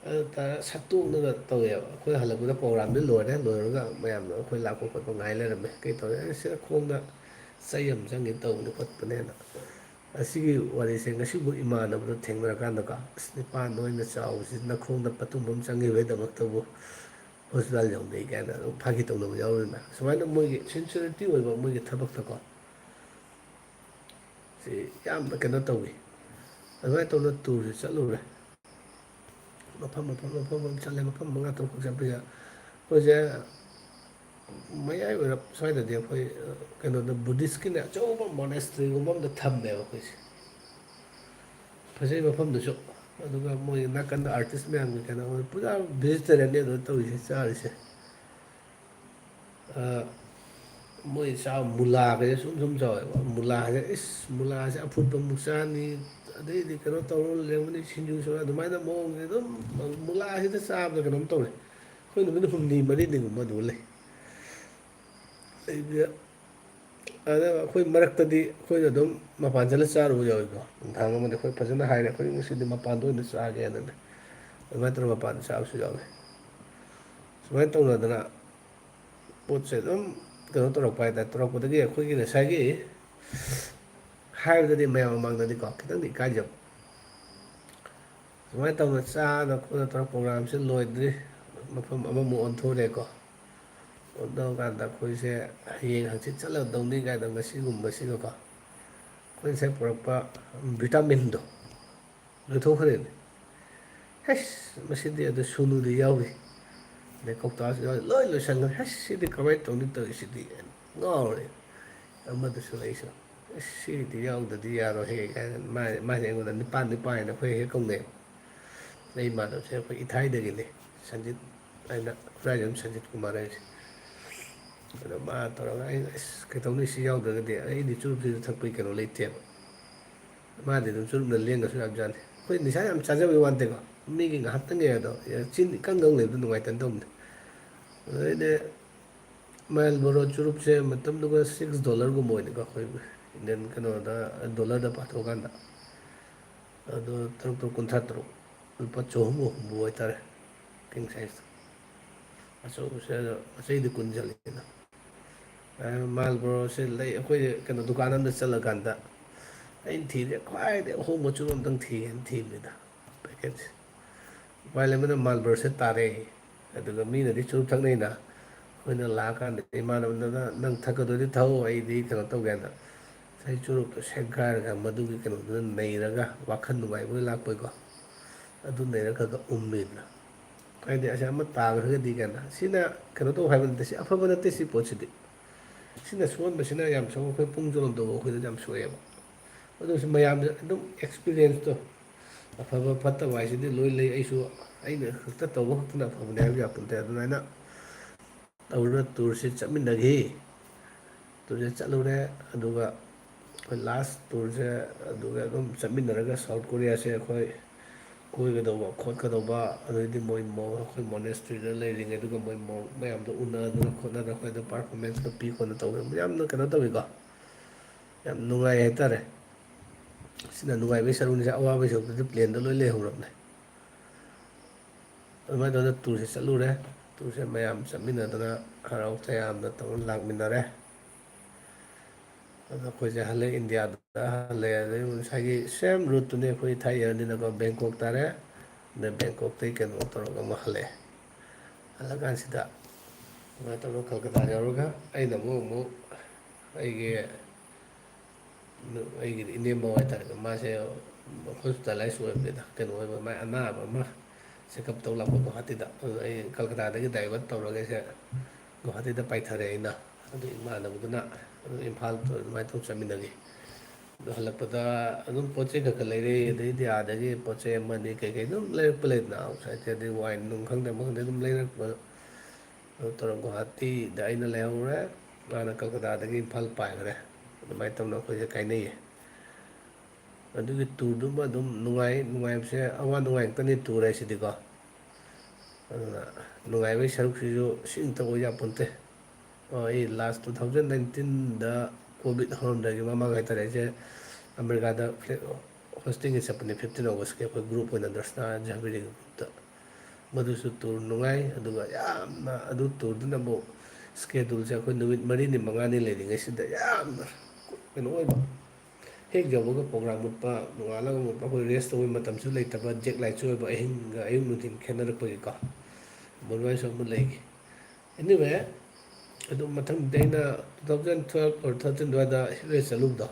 ꯑꯗꯨ ꯇꯥꯔ ꯁꯠꯇꯣꯛꯂꯒ ꯇꯧꯋꯦꯕ ꯑꯩꯈꯣꯏ ꯍꯜꯂꯛꯄꯗ ꯄ꯭ꯔꯣꯒ꯭ꯔꯥꯝꯗꯤ ꯂꯣꯏꯔꯦ ꯂꯣꯏꯔꯒ ꯃꯌꯥꯝꯅ ꯑꯩꯈꯣꯏ ꯂꯥꯛꯄ ꯈꯣꯠꯄ ꯉꯥꯏ ꯂꯩꯔꯝꯃꯦ ꯀꯩ ꯇꯧꯔꯦ ꯁꯤꯗ ꯈꯣꯡꯗ ꯆꯩ ꯑꯃ ꯆꯪꯉꯦ ꯇꯧꯕꯅꯦ ꯈꯣꯠꯄꯅꯦꯅ ꯑꯁꯤꯒꯤ ꯋꯥꯔꯤꯁꯦ ꯉꯁꯤꯐꯥꯎ ꯏꯃꯥꯟꯅꯕꯗ ꯊꯦꯡꯅꯔꯀꯥꯟꯗꯀꯣ ꯑꯁ ꯅꯤꯄꯥꯟ ꯅꯣꯏꯅ ꯆꯥꯎꯕꯁꯤ ꯅꯈꯣꯡꯗ ꯄꯇꯨꯝꯕ ꯑꯃ ꯆꯪꯈꯤꯕꯒꯤꯗꯃꯛꯇꯕꯨ ꯍꯣꯁꯄꯤꯇꯥꯜ ꯌꯧꯅꯩ ꯀꯥꯏꯅ ꯑꯗꯨꯝ ꯐꯥꯒꯤ ꯇꯧꯅꯕ ꯌꯥꯎꯔꯤꯅ ꯁꯨꯃꯥꯏꯅ ꯃꯣꯏꯒꯤ ꯁꯤꯟꯁꯤꯌरिꯇꯤ ꯑꯣꯏꯕ ꯃꯣꯏꯒꯤ ꯊꯕꯛꯇꯀꯣ ꯁꯤ ꯌꯥꯝꯅ ꯀꯩꯅꯣ ꯇꯧꯋꯤ ꯑꯗꯨꯃꯥꯏꯅ ꯇꯧꯅ ꯇꯨꯔꯁꯤ ꯆꯠꯂꯨꯔꯦ ꯃꯐꯝ ꯆꯠꯂꯦ ꯃꯐꯝ ꯃꯉꯥ ꯇꯔꯨꯛ ꯆꯠꯄꯁꯦ ꯑꯩꯈꯣꯏꯁꯦ ꯃꯌꯥꯏ ꯑꯣꯏꯔꯞ ꯁ꯭ꯋꯥꯏꯗꯗꯤ ꯑꯩꯈꯣꯏ ꯀꯩꯅꯣꯗ ꯕꯨꯙꯤꯁꯀꯤꯅꯦ ꯑꯆꯧꯕ ꯃꯣꯅꯦꯁꯇ꯭ꯔꯤꯒꯨꯝꯕ ꯑꯝꯗ ꯊꯝꯃꯦꯕ ꯑꯩꯈꯣꯏꯁꯦ ꯐꯖꯩ ꯃꯐꯝꯗꯨꯁꯨ ꯑꯗꯨꯒ ꯃꯣꯏ ꯅꯥꯀꯟꯗ ꯑꯥꯔꯇꯤꯁ ꯃꯌꯥꯝꯒꯤ ꯀꯩꯅꯣ ꯄꯨꯔꯥ ꯚꯦꯖꯤꯇꯔꯦꯟꯅꯤ ꯑꯗꯨ ꯇꯧꯔꯤꯁꯦ ꯆꯥꯔꯤꯁꯦ ꯃꯣꯏ ꯆꯥꯕ ꯃꯨꯂꯥꯒꯁꯦ ꯁꯨꯝ ꯆꯥꯎꯋꯦꯕ ꯃꯨꯂꯥꯁꯦ ꯏꯁ ꯃꯨꯂꯥꯁꯦ ꯑꯐꯨꯠꯄ ꯑꯃꯨꯛ ꯆꯥꯅꯤ ꯑꯗꯩꯗꯤ ꯀꯩꯅꯣ ꯇꯧꯔ ꯂꯩꯔꯝꯒꯅꯤ ꯁꯤꯡꯖꯨ ꯁꯨꯔ ꯑꯗꯨꯃꯥꯏꯅ ꯃꯑꯣꯡꯁꯦ ꯑꯗꯨꯝ ꯃꯨꯂꯥꯁꯤꯗ ꯆꯥꯕꯗ ꯀꯩꯅꯣꯝ ꯇꯧꯔꯦ ꯑꯩꯈꯣꯏ ꯅꯨꯃꯤꯠ ꯍꯨꯝꯅꯤ ꯃꯔꯤꯅꯤꯒꯨꯝꯕ ꯑꯗꯨ ꯂꯩ ꯑꯩꯗꯤ ꯑꯗ ꯑꯩꯈꯣꯏ ꯃꯔꯛꯇꯗꯤ ꯑꯩꯈꯣꯏꯅ ꯑꯗꯨꯝ ꯃꯄꯥꯟ ꯆꯠꯂ ꯆꯥꯔꯨꯕ ꯌꯥꯎꯋꯤꯀꯣ ꯅꯨꯡꯊꯥꯡ ꯑꯃꯗꯤ ꯑꯩꯈꯣꯏ ꯐꯖꯅ ꯍꯥꯏꯔꯦ ꯑꯩꯈꯣꯏ ꯉꯁꯤꯗꯤ ꯃꯄꯥꯟꯗ ꯑꯣꯏꯅ ꯆꯥꯒꯦꯅꯅꯦ ꯑꯗꯨꯃꯥꯏꯅ ꯇꯧꯔꯒ ꯃꯄꯥꯟꯗ ꯆꯥꯕꯁꯨ ꯌꯥꯎꯋꯤ ꯁꯨꯃꯥꯏꯅ ꯇꯧꯅꯗꯅ ꯄꯣꯠꯁꯦ ꯑꯗꯨꯝ ꯀꯩꯅꯣ ꯇꯧꯔꯛꯄ ꯍꯥꯏꯇꯥꯔꯦ ꯇꯧꯔꯛꯄꯗꯒꯤ ꯑꯩꯈꯣꯏꯒꯤ ꯉꯁꯥꯏꯒꯤ ꯍꯥꯏꯕꯗꯗꯤ ꯃꯌꯥꯝ ꯃꯃꯥꯡꯗꯗꯤꯀꯣ ꯈꯤꯇꯪꯗꯤ ꯏꯀꯥꯏꯖꯕ ꯁꯨꯃꯥꯏꯅ ꯇꯧꯅ ꯆꯥꯅ ꯈꯣꯠꯅ ꯇꯧꯔꯒ ꯄ꯭ꯔꯣꯒ꯭ꯔꯥꯝꯁꯤ ꯂꯣꯏꯗ꯭ꯔꯤ ꯃꯐꯝ ꯑꯃꯃꯨꯛ ꯑꯣꯟꯊꯣꯔꯛꯑꯦꯀꯣ ꯑꯣꯟꯊꯣꯛꯑ ꯀꯥꯟꯗ ꯑꯩꯈꯣꯏꯁꯦ ꯍꯌꯦꯡ ꯍꯪꯆꯤꯠ ꯆꯠꯂꯗꯧꯅꯤ ꯀꯥꯏꯅ ꯉꯁꯤꯒꯨꯝꯕꯁꯤꯒꯀꯣ ꯑꯩꯈꯣꯏ ꯉꯁꯥꯏ ꯄꯨꯔꯛꯄ ꯚꯤꯇꯥꯃꯤꯟꯗꯣ ꯂꯣꯏꯊꯣꯛꯈ꯭ꯔꯦꯅꯦ ꯍꯁ ꯃꯁꯤꯗꯤ ꯑꯗꯨ ꯁꯨꯅꯨꯗꯤ ꯌꯥꯎꯔꯤ ꯑꯗꯩ ꯀꯧꯇꯥꯁꯨ ꯌꯥꯎꯔꯤ ꯂꯣꯏ ꯂꯣꯏꯁꯟꯈ꯭ꯔꯦ ꯍꯁ ꯁꯤꯗꯤ ꯀꯃꯥꯏꯅ ꯇꯧꯅꯤ ꯇꯧꯔꯤꯁꯤꯗꯤ ꯉꯥꯎꯔꯦ ꯑꯃꯗꯨꯁꯨ ꯑꯩꯁꯨ ꯑꯁ ꯁꯤꯗꯤ ꯌꯥꯎꯗꯗꯤ ꯌꯥꯔꯣꯏꯍꯦ ꯀꯥꯏꯅ ꯃꯥꯁꯦ ꯑꯩꯉꯣꯟꯗ ꯅꯤꯄꯥꯟ ꯅꯤꯄꯥꯟ ꯑꯩꯈꯣꯏ ꯍꯦꯛ ꯀꯧꯅꯩ ꯑꯩ ꯏꯃꯥꯟꯅꯕꯁꯦ ꯑꯩꯈꯣꯏ ꯏꯊꯥꯏꯗꯒꯤꯅꯤ ꯁꯟꯖꯤꯠ ꯑꯩꯅ ꯈꯨꯔꯥꯏꯖꯝ ꯁꯟꯖꯤꯠ ꯀꯨꯃꯥꯔ ꯍꯥꯏꯁꯦ ꯑꯗꯣ ꯃꯥ ꯇꯧꯔꯒ ꯑꯩꯅ ꯑꯁ ꯀꯩꯗꯧꯅꯤ ꯁꯤ ꯌꯥꯎꯗ꯭ꯔꯒꯗꯤ ꯑꯩꯗꯤ ꯆꯨꯔꯨꯞꯁꯤꯁꯨ ꯊꯛꯄꯒꯤ ꯀꯩꯅꯣ ꯂꯩꯇꯦꯕ ꯃꯥꯗꯤ ꯑꯗꯨꯝ ꯆꯨꯔꯨꯞꯅ ꯂꯦꯡꯒꯁꯨ ꯌꯥꯝꯖꯥꯠꯅꯤ ꯑꯩꯈꯣꯏ ꯅꯤꯁꯥ ꯌꯥꯝ ꯆꯥꯖꯕꯒꯤ ꯋꯥ ꯅꯠꯇꯦꯀꯣ ꯃꯤꯒꯤ ꯉꯥꯏꯍꯥꯛꯇꯪꯒꯤ ꯑꯗꯣ ꯆꯤꯟ ꯏꯀꯪ ꯈꯪ ꯂꯩꯕꯗꯣ ꯅꯨꯡꯉꯥꯏꯇꯅ ꯇꯧꯕꯅꯤ ꯑꯗꯩꯗꯤ ꯃꯥꯏꯜ ꯕꯣꯔꯣ ꯆꯨꯔꯨꯞꯁꯦ ꯃꯇꯝꯗꯨꯒ $6 ꯑꯣꯏꯅꯤꯀꯣ ꯑꯩꯈꯣꯏ ꯏꯟꯗꯤꯌꯟ ꯀꯩꯅꯣꯗ ꯗꯣꯂꯔꯗ ꯄꯥꯊꯣꯛꯑꯀꯥꯟꯗ ꯑꯗꯨ ꯇꯔꯨꯛ ꯇꯔꯨꯛ ꯀꯨꯟꯊ꯭ꯔꯥ ꯂꯨꯄꯥ ꯆꯍꯨꯝꯒ ꯍꯨꯝꯐꯨ ꯑꯣꯏꯇꯥꯔꯦ ꯀꯤꯡ ꯁꯥꯏꯖꯇ ꯑꯆꯧꯕꯁꯦ ꯑꯗꯣ ꯃꯆꯩꯗꯤ ꯀꯨꯟ ꯆꯠꯂꯤꯅ ꯃꯥꯜ ꯕꯣꯔꯣꯁꯦ ꯂꯩ ꯑꯩꯈꯣꯏ ꯀꯩꯅꯣ ꯗꯨꯀꯥꯟ ꯑꯃꯗ ꯆꯠꯂꯀꯥꯟꯗ ꯑꯩꯅ ꯊꯤꯔꯦ ꯈ꯭ꯋꯥꯏꯗꯒꯤ ꯑꯍꯣꯡꯕ ꯆꯨꯔꯨꯞ ꯑꯝꯇꯪ ꯊꯤꯒꯦꯅ ꯊꯤꯕꯅꯤꯗ ꯄꯦꯀꯦꯠꯁꯦ ꯎꯄꯥꯏ ꯂꯩꯃꯅ ꯃꯥꯜꯕꯔꯣꯁꯦ ꯇꯥꯔꯦ ꯑꯗꯨꯒ ꯃꯤꯅꯗꯤ ꯆꯨꯔꯨꯞ ꯊꯛꯅꯩꯅ ꯑꯩꯈꯣꯏꯅ ꯂꯥꯛꯑꯀꯥꯟꯗ ꯏꯃꯥꯟꯅꯕꯗꯨꯅ ꯅꯪ ꯊꯛꯀꯗꯣꯏꯗꯤ ꯊꯛꯑꯣ ꯑꯩꯗꯤ ꯀꯩꯅꯣ ꯇꯧꯒꯦꯅ ꯉꯁꯥꯏ ꯆꯨꯔꯨꯞꯇꯣ ꯁꯦꯒꯥꯏꯔꯒ ꯃꯗꯨꯒꯤ ꯀꯩꯅꯣꯗꯨꯗ ꯅꯩꯔꯒ ꯋꯥꯈꯜ ꯅꯨꯡꯉꯥꯏꯕꯣꯏ ꯂꯥꯛꯄꯣꯏꯀꯣ ꯑꯗꯨ ꯅꯩꯔꯒ ꯎꯝꯃꯦꯗꯅ ꯍꯥꯏꯗꯤ ꯑꯁꯦ ꯑꯃ ꯇꯥꯈ꯭ꯔꯒꯗꯤ ꯀꯥꯏꯅ ꯁꯤꯅ ꯀꯩꯅꯣ ꯇꯧ ꯍꯥꯏꯕ ꯅꯠꯇꯦ ꯁꯤ ꯑꯐꯕ ꯅꯠꯇꯦ ꯁꯤ ꯄꯣꯠꯁꯤꯗꯤ ꯁꯤꯅ ꯁꯣꯛꯍꯟꯕꯁꯤꯅ ꯌꯥꯝ ꯁꯣꯛ ꯑꯩꯈꯣꯏ ꯄꯨꯡ ꯆꯣꯂꯣꯝ ꯇꯧꯕ ꯑꯩꯈꯣꯏꯗ ꯌꯥꯝ ꯁꯣꯛꯑꯦꯕ ꯑꯗꯨꯁꯨ ꯃꯌꯥꯝꯁꯦ ꯑꯗꯨꯝ ꯑꯦꯛꯁꯄꯤꯔꯤꯌꯦꯟꯁꯇꯣ ꯑꯐꯕ ꯐꯠꯇꯕ ꯍꯥꯏꯁꯤꯗꯤ ꯂꯣꯏ ꯂꯩ ꯑꯩꯁꯨ ꯑꯩꯅ ꯈꯛꯇ ꯇꯧꯕ ꯈꯛꯇꯅ ꯑꯐꯕꯅꯦ ꯍꯥꯏꯕ ꯌꯥꯄꯣꯟꯇꯦ ꯑꯗꯨꯃꯥꯏꯅ ꯇꯧꯔꯒ ꯇꯨꯔꯁꯤ ꯆꯠꯃꯤꯟꯅꯈꯤ ꯇꯨꯔꯁꯤ ꯆꯠꯂꯨꯔꯦ ꯑꯗꯨꯒ ꯑꯩꯈꯣꯏ ꯂꯥꯁ ꯇꯨꯔꯁꯦ ꯑꯗꯨꯒ ꯑꯗꯨꯝ ꯆꯠꯃꯤꯟꯅꯔꯒ ꯁꯥꯎꯠ ꯀꯣꯔꯤꯌꯥꯁꯦ ꯑꯩꯈꯣꯏ ꯀꯣꯏꯒꯗꯧꯕ ꯈꯣꯠꯀꯗꯧꯕ ꯑꯗꯩꯗꯤ ꯃꯣꯏ ꯑꯩꯈꯣꯏ ꯃꯣꯅꯦꯁꯇ꯭ꯔꯤꯗ ꯂꯩꯔꯤꯉꯩ ꯑꯗꯨꯒ ꯃꯣꯏ ꯃꯌꯥꯝꯗꯣ ꯎꯅꯗꯅ ꯈꯣꯠꯅꯗꯅ ꯑꯩꯈꯣꯏꯗ ꯄꯥꯔꯐꯣꯔꯃꯦꯟꯁꯀ ꯄꯤ ꯈꯣꯠꯅ ꯇꯧꯋꯦ ꯌꯥꯝꯅ ꯀꯩꯅꯣ ꯇꯧꯋꯤꯀꯣ ꯌꯥꯝ ꯅꯨꯡꯉꯥꯏ ꯍꯥꯏꯇꯥꯔꯦ ꯁꯤꯅ ꯅꯨꯡꯉꯥꯏꯕꯩ ꯁꯔꯨꯛꯁꯦ ꯑꯋꯥꯕꯩ ꯁꯔꯨꯛꯇꯗꯤ ꯄ꯭ꯂꯦꯟꯗ ꯂꯣꯏ ꯂꯩꯍꯧꯔꯕꯅꯦ ꯑꯗꯨꯃꯥꯏꯅ ꯇꯧꯗꯅ ꯇꯨꯔꯁꯤ ꯆꯠꯂꯨꯔꯦ ꯇꯨꯔꯁꯦ ꯃꯌꯥꯝ ꯆꯠꯃꯤꯟꯅꯗꯅ ꯍꯔꯥꯎ ꯇꯌꯥꯝꯅ ꯇꯧꯔ ꯂꯥꯛꯃꯤꯟꯅꯔꯦ ꯑꯗꯣ ꯑꯩꯈꯣꯏꯁꯦ ꯍꯜꯂꯛꯑꯦ ꯏꯟꯗꯤꯌꯥꯗ ꯍꯜꯂꯛꯑꯦ ꯑꯗꯩ ꯉꯁꯥꯏꯒꯤ ꯁꯦꯝ ꯔꯨꯠꯇꯨꯅꯤ ꯑꯩꯈꯣꯏ ꯊꯥꯏ ꯌꯥꯔꯅꯤꯅꯀꯣ ꯕꯦꯡꯀꯣꯛ ꯇꯥꯔꯦ ꯑꯗꯩ ꯕꯦꯡꯀꯣꯛꯇꯩ ꯀꯩꯅꯣ ꯇꯧꯔꯒ ꯑꯃꯨꯛ ꯍꯜꯂꯛꯑꯦ ꯍꯜꯂꯛꯀꯥꯟꯁꯤꯗ ꯑꯗꯨꯃꯥꯏꯅ ꯇꯧꯔꯒ ꯀꯜꯀꯇꯥ ꯌꯧꯔꯒ ꯑꯩꯅ ꯑꯃꯨꯛ ꯑꯩꯒꯤ ꯑꯩꯒꯤꯗꯤ ꯏꯅꯦꯝꯕꯣꯛ ꯍꯥꯏꯇꯥꯔꯦꯀꯣ ꯃꯥꯁꯦ ꯍꯣꯁꯄꯤꯇꯥꯂꯥꯏꯁ ꯑꯣꯏꯕꯅꯤꯗ ꯀꯩꯅꯣ ꯑꯣꯏꯕ ꯃꯥꯏ ꯑꯅꯥꯕ ꯑꯃ ꯆꯦꯛꯀꯞ ꯇꯧ ꯂꯥꯛꯄ ꯒꯨꯍꯥꯇꯤꯗ ꯑꯗꯨ ꯑꯩ ꯀꯜꯀꯇꯥꯗꯒꯤ ꯗꯥꯏꯚꯔꯠ ꯇꯧꯔꯒ ꯑꯩꯁꯦ ꯒꯨꯍꯥꯇꯤꯗ ꯄꯥꯏꯊꯔꯦ ꯑꯩꯅ ꯑꯗꯨ ꯏꯃꯥꯟꯅꯕꯗꯨꯅ ꯑꯗꯨ ꯏꯝꯐꯥꯜꯗ ꯑꯗꯨꯃꯥꯏꯅ ꯇꯧ ꯆꯠꯃꯤꯟꯅꯈꯤ ꯑꯗꯨ ꯍꯜꯂꯛꯄꯗ ꯑꯗꯨꯝ ꯄꯣꯠ ꯆꯩ ꯈꯔ ꯈꯔ ꯂꯩꯔꯛꯏ ꯑꯗꯩꯗꯤ ꯑꯥꯗꯒꯤ ꯄꯣꯠ ꯆꯩ ꯑꯃꯅꯤ ꯀꯩꯀꯩ ꯑꯗꯨꯝ ꯂꯩꯔꯛꯄ ꯂꯩꯗꯅ ꯑꯥꯎꯠꯁꯥꯏꯠꯇꯩ ꯑꯗꯩ ꯋꯥꯏꯟ ꯅꯨꯡ ꯈꯪꯗꯦ ꯑꯃ ꯈꯪꯗꯦ ꯑꯗꯨꯝ ꯂꯩꯔꯛꯄ ꯑꯗꯨ ꯇꯧꯔꯒ ꯒꯨꯍꯥꯇꯤꯗ ꯑꯩꯅ ꯂꯩꯍꯧꯔꯦ ꯃꯥꯅ ꯀꯜꯀꯇꯥꯗꯒꯤ ꯏꯝꯐꯥꯜ ꯄꯥꯏꯈꯔꯦ ꯑꯗꯨꯃꯥꯏꯅ ꯇꯧꯅ ꯑꯩꯈꯣꯏꯁꯦ ꯀꯥꯏꯅꯩꯌꯦ ꯑꯗꯨꯒꯤ ꯇꯨꯔꯗꯨꯃ ꯑꯗꯨꯝ ꯅꯨꯡꯉꯥꯏꯕꯁꯦ ꯑꯋꯥ ꯅꯨꯡꯉꯥꯏ ꯉꯥꯛꯇꯅꯤ ꯇꯨꯔ ꯍꯥꯏꯁꯤꯗꯤꯀꯣ ꯑꯗꯨꯅ ꯅꯨꯡꯉꯥꯏꯕꯒꯤ ꯁꯔꯨꯛꯁꯤꯁꯨ ꯁꯤꯇ ꯑꯣꯏ ꯌꯥꯄꯣꯟꯇꯦ ꯑꯩ ꯂꯥꯁ 2019ꯗ ꯀꯣꯚꯤꯠ ꯍꯧꯔꯝꯗꯥꯏꯒꯤ ꯃꯃꯥꯡ ꯍꯥꯏꯇꯥꯔꯦ ꯑꯩꯁꯦ ꯑꯃꯦꯔꯤꯀꯥꯗ ꯍꯣꯁꯇꯤꯡꯒꯤ ꯆꯠꯄꯅꯦ 15 ꯑꯣꯒꯁꯀꯤ ꯑꯩꯈꯣꯏ ꯒ꯭ꯔꯨꯞ ꯑꯣꯏꯅ ꯗꯔꯁꯅꯥ ꯖꯍꯥꯕꯤꯔꯤꯒꯤ ꯒ꯭ꯔꯨꯞꯇ ꯃꯗꯨꯁꯨ ꯇꯨꯔ ꯅꯨꯡꯉꯥꯏ ꯑꯗꯨꯒ ꯌꯥꯝꯅ ꯑꯗꯨ ꯇꯨꯔꯗꯨꯅ ꯑꯃꯨꯛ ꯏꯁꯀꯦꯗꯨꯜꯁꯦ ꯑꯩꯈꯣꯏ ꯅꯨꯃꯤꯠ 5ꯅꯤ 5ꯅꯤ ꯂꯩꯔꯤꯉꯩꯁꯤꯗ ꯌꯥꯝꯅ ꯀꯩꯅꯣ ꯑꯣꯏꯕ ꯍꯦꯛ ꯌꯧꯕꯒ ꯄ꯭ꯔꯣꯒ꯭ꯔꯥꯝ ꯃꯨꯠꯄ ꯅꯣꯡꯉꯥꯜꯂꯒ ꯃꯨꯠꯄ ꯑꯩꯈꯣꯏ ꯔꯦꯁ ꯇꯧꯕꯩ ꯃꯇꯝꯁꯨ ꯂꯩꯇꯕ ꯖꯦꯛ ꯂꯥꯏꯠꯁꯨ ꯑꯣꯏꯕ ꯑꯍꯤꯡꯒ ꯑꯌꯨꯛ ꯅꯨꯡꯊꯤꯟ ꯈꯦꯠꯅꯔꯛꯄꯒꯤꯀꯣ ꯃꯗꯨꯃꯥꯏꯁꯨ ꯑꯃ ꯂꯩꯈꯤ ꯑꯦꯅꯤꯋꯦ ꯑꯗꯨ ꯃꯊꯪꯗꯤ ꯑꯩꯅ 2012 ꯑꯣꯔ 13 ꯑꯗꯨꯋꯥꯏꯗ ꯌꯨ ꯑꯦꯁ ꯆꯠꯂꯨꯕꯗꯣ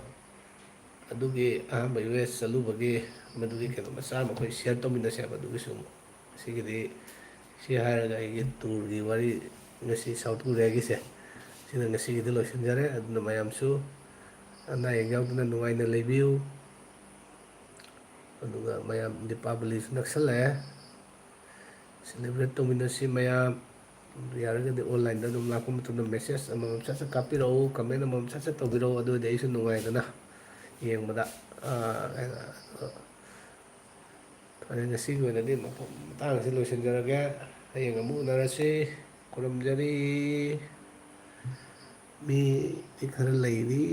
ꯑꯗꯨꯒꯤ ꯑꯍꯥꯟꯕ ꯌꯨ ꯑꯦꯁ ꯆꯠꯂꯨꯕꯒꯤ ꯃꯗꯨꯒꯤ ꯀꯩꯅꯣ ꯃꯆꯥ ꯑꯃ ꯑꯩꯈꯣꯏ ꯁꯤꯌꯔ ꯇꯧꯃꯤꯟꯅꯁꯦꯕ ꯑꯗꯨꯒꯤꯁꯨ ꯑꯃꯨꯛ ꯑꯁꯤꯒꯤꯗꯤ ꯁꯤ ꯍꯥꯏꯔꯒ ꯑꯩꯒꯤ ꯇꯨꯔꯒꯤ ꯋꯥꯔꯤ ꯉꯁꯤ ꯁꯥꯎꯠ ꯀꯣꯔꯤꯌꯥꯒꯤꯁꯦ ꯁꯤꯅ ꯉꯁꯤꯒꯤꯗꯤ ꯂꯣꯏꯁꯤꯟꯖꯔꯦ ꯑꯗꯨꯅ ꯃꯌꯥꯝꯁꯨ ꯑꯅꯥ ꯑꯌꯦꯛ ꯌꯥꯎꯗꯅ ꯅꯨꯡꯉꯥꯏꯅ ꯂꯩꯕꯤꯌꯨ ꯑꯗꯨꯒ ꯃꯌꯥꯝ ꯗꯤꯄꯥꯕꯂꯤꯁꯨ ꯅꯛꯁꯜꯂꯛꯑꯦ ꯁꯦꯂꯦꯕ꯭ꯔꯦꯠ ꯇꯧꯃꯤꯟꯅꯁꯤ ꯃꯌꯥꯝ ꯌꯥꯔꯒꯗꯤ ꯑꯣꯟꯂꯥꯏꯟꯗ ꯑꯗꯨꯝ ꯂꯥꯛꯄ ꯃꯇꯝꯗ ꯃꯦꯁꯦꯖ ꯑꯃꯃꯝ ꯁꯠ ꯁꯠ ꯀꯥꯞꯄꯤꯔꯛꯎ ꯀꯃꯦꯟ ꯑꯃꯃꯝ ꯁꯠ ꯁꯠ ꯇꯧꯕꯤꯔꯛꯎ ꯑꯗꯨꯑꯣꯏꯗꯤ ꯑꯩꯁꯨ ꯅꯨꯡꯉꯥꯏꯗꯅ ꯌꯦꯡꯕꯗ ꯐꯔꯦ ꯉꯁꯤꯒꯤ ꯑꯣꯏꯅꯗꯤ ꯃꯇꯥꯡ ꯑꯁꯤ ꯂꯣꯏꯁꯤꯟꯖꯔꯒꯦ ꯍꯌꯦꯡ ꯑꯃꯨꯛ ꯎꯅꯔꯁꯤ ꯈꯨꯔꯨꯝꯖꯔꯤ ꯃꯤꯗꯤ ꯈꯔ ꯂꯩꯔꯤ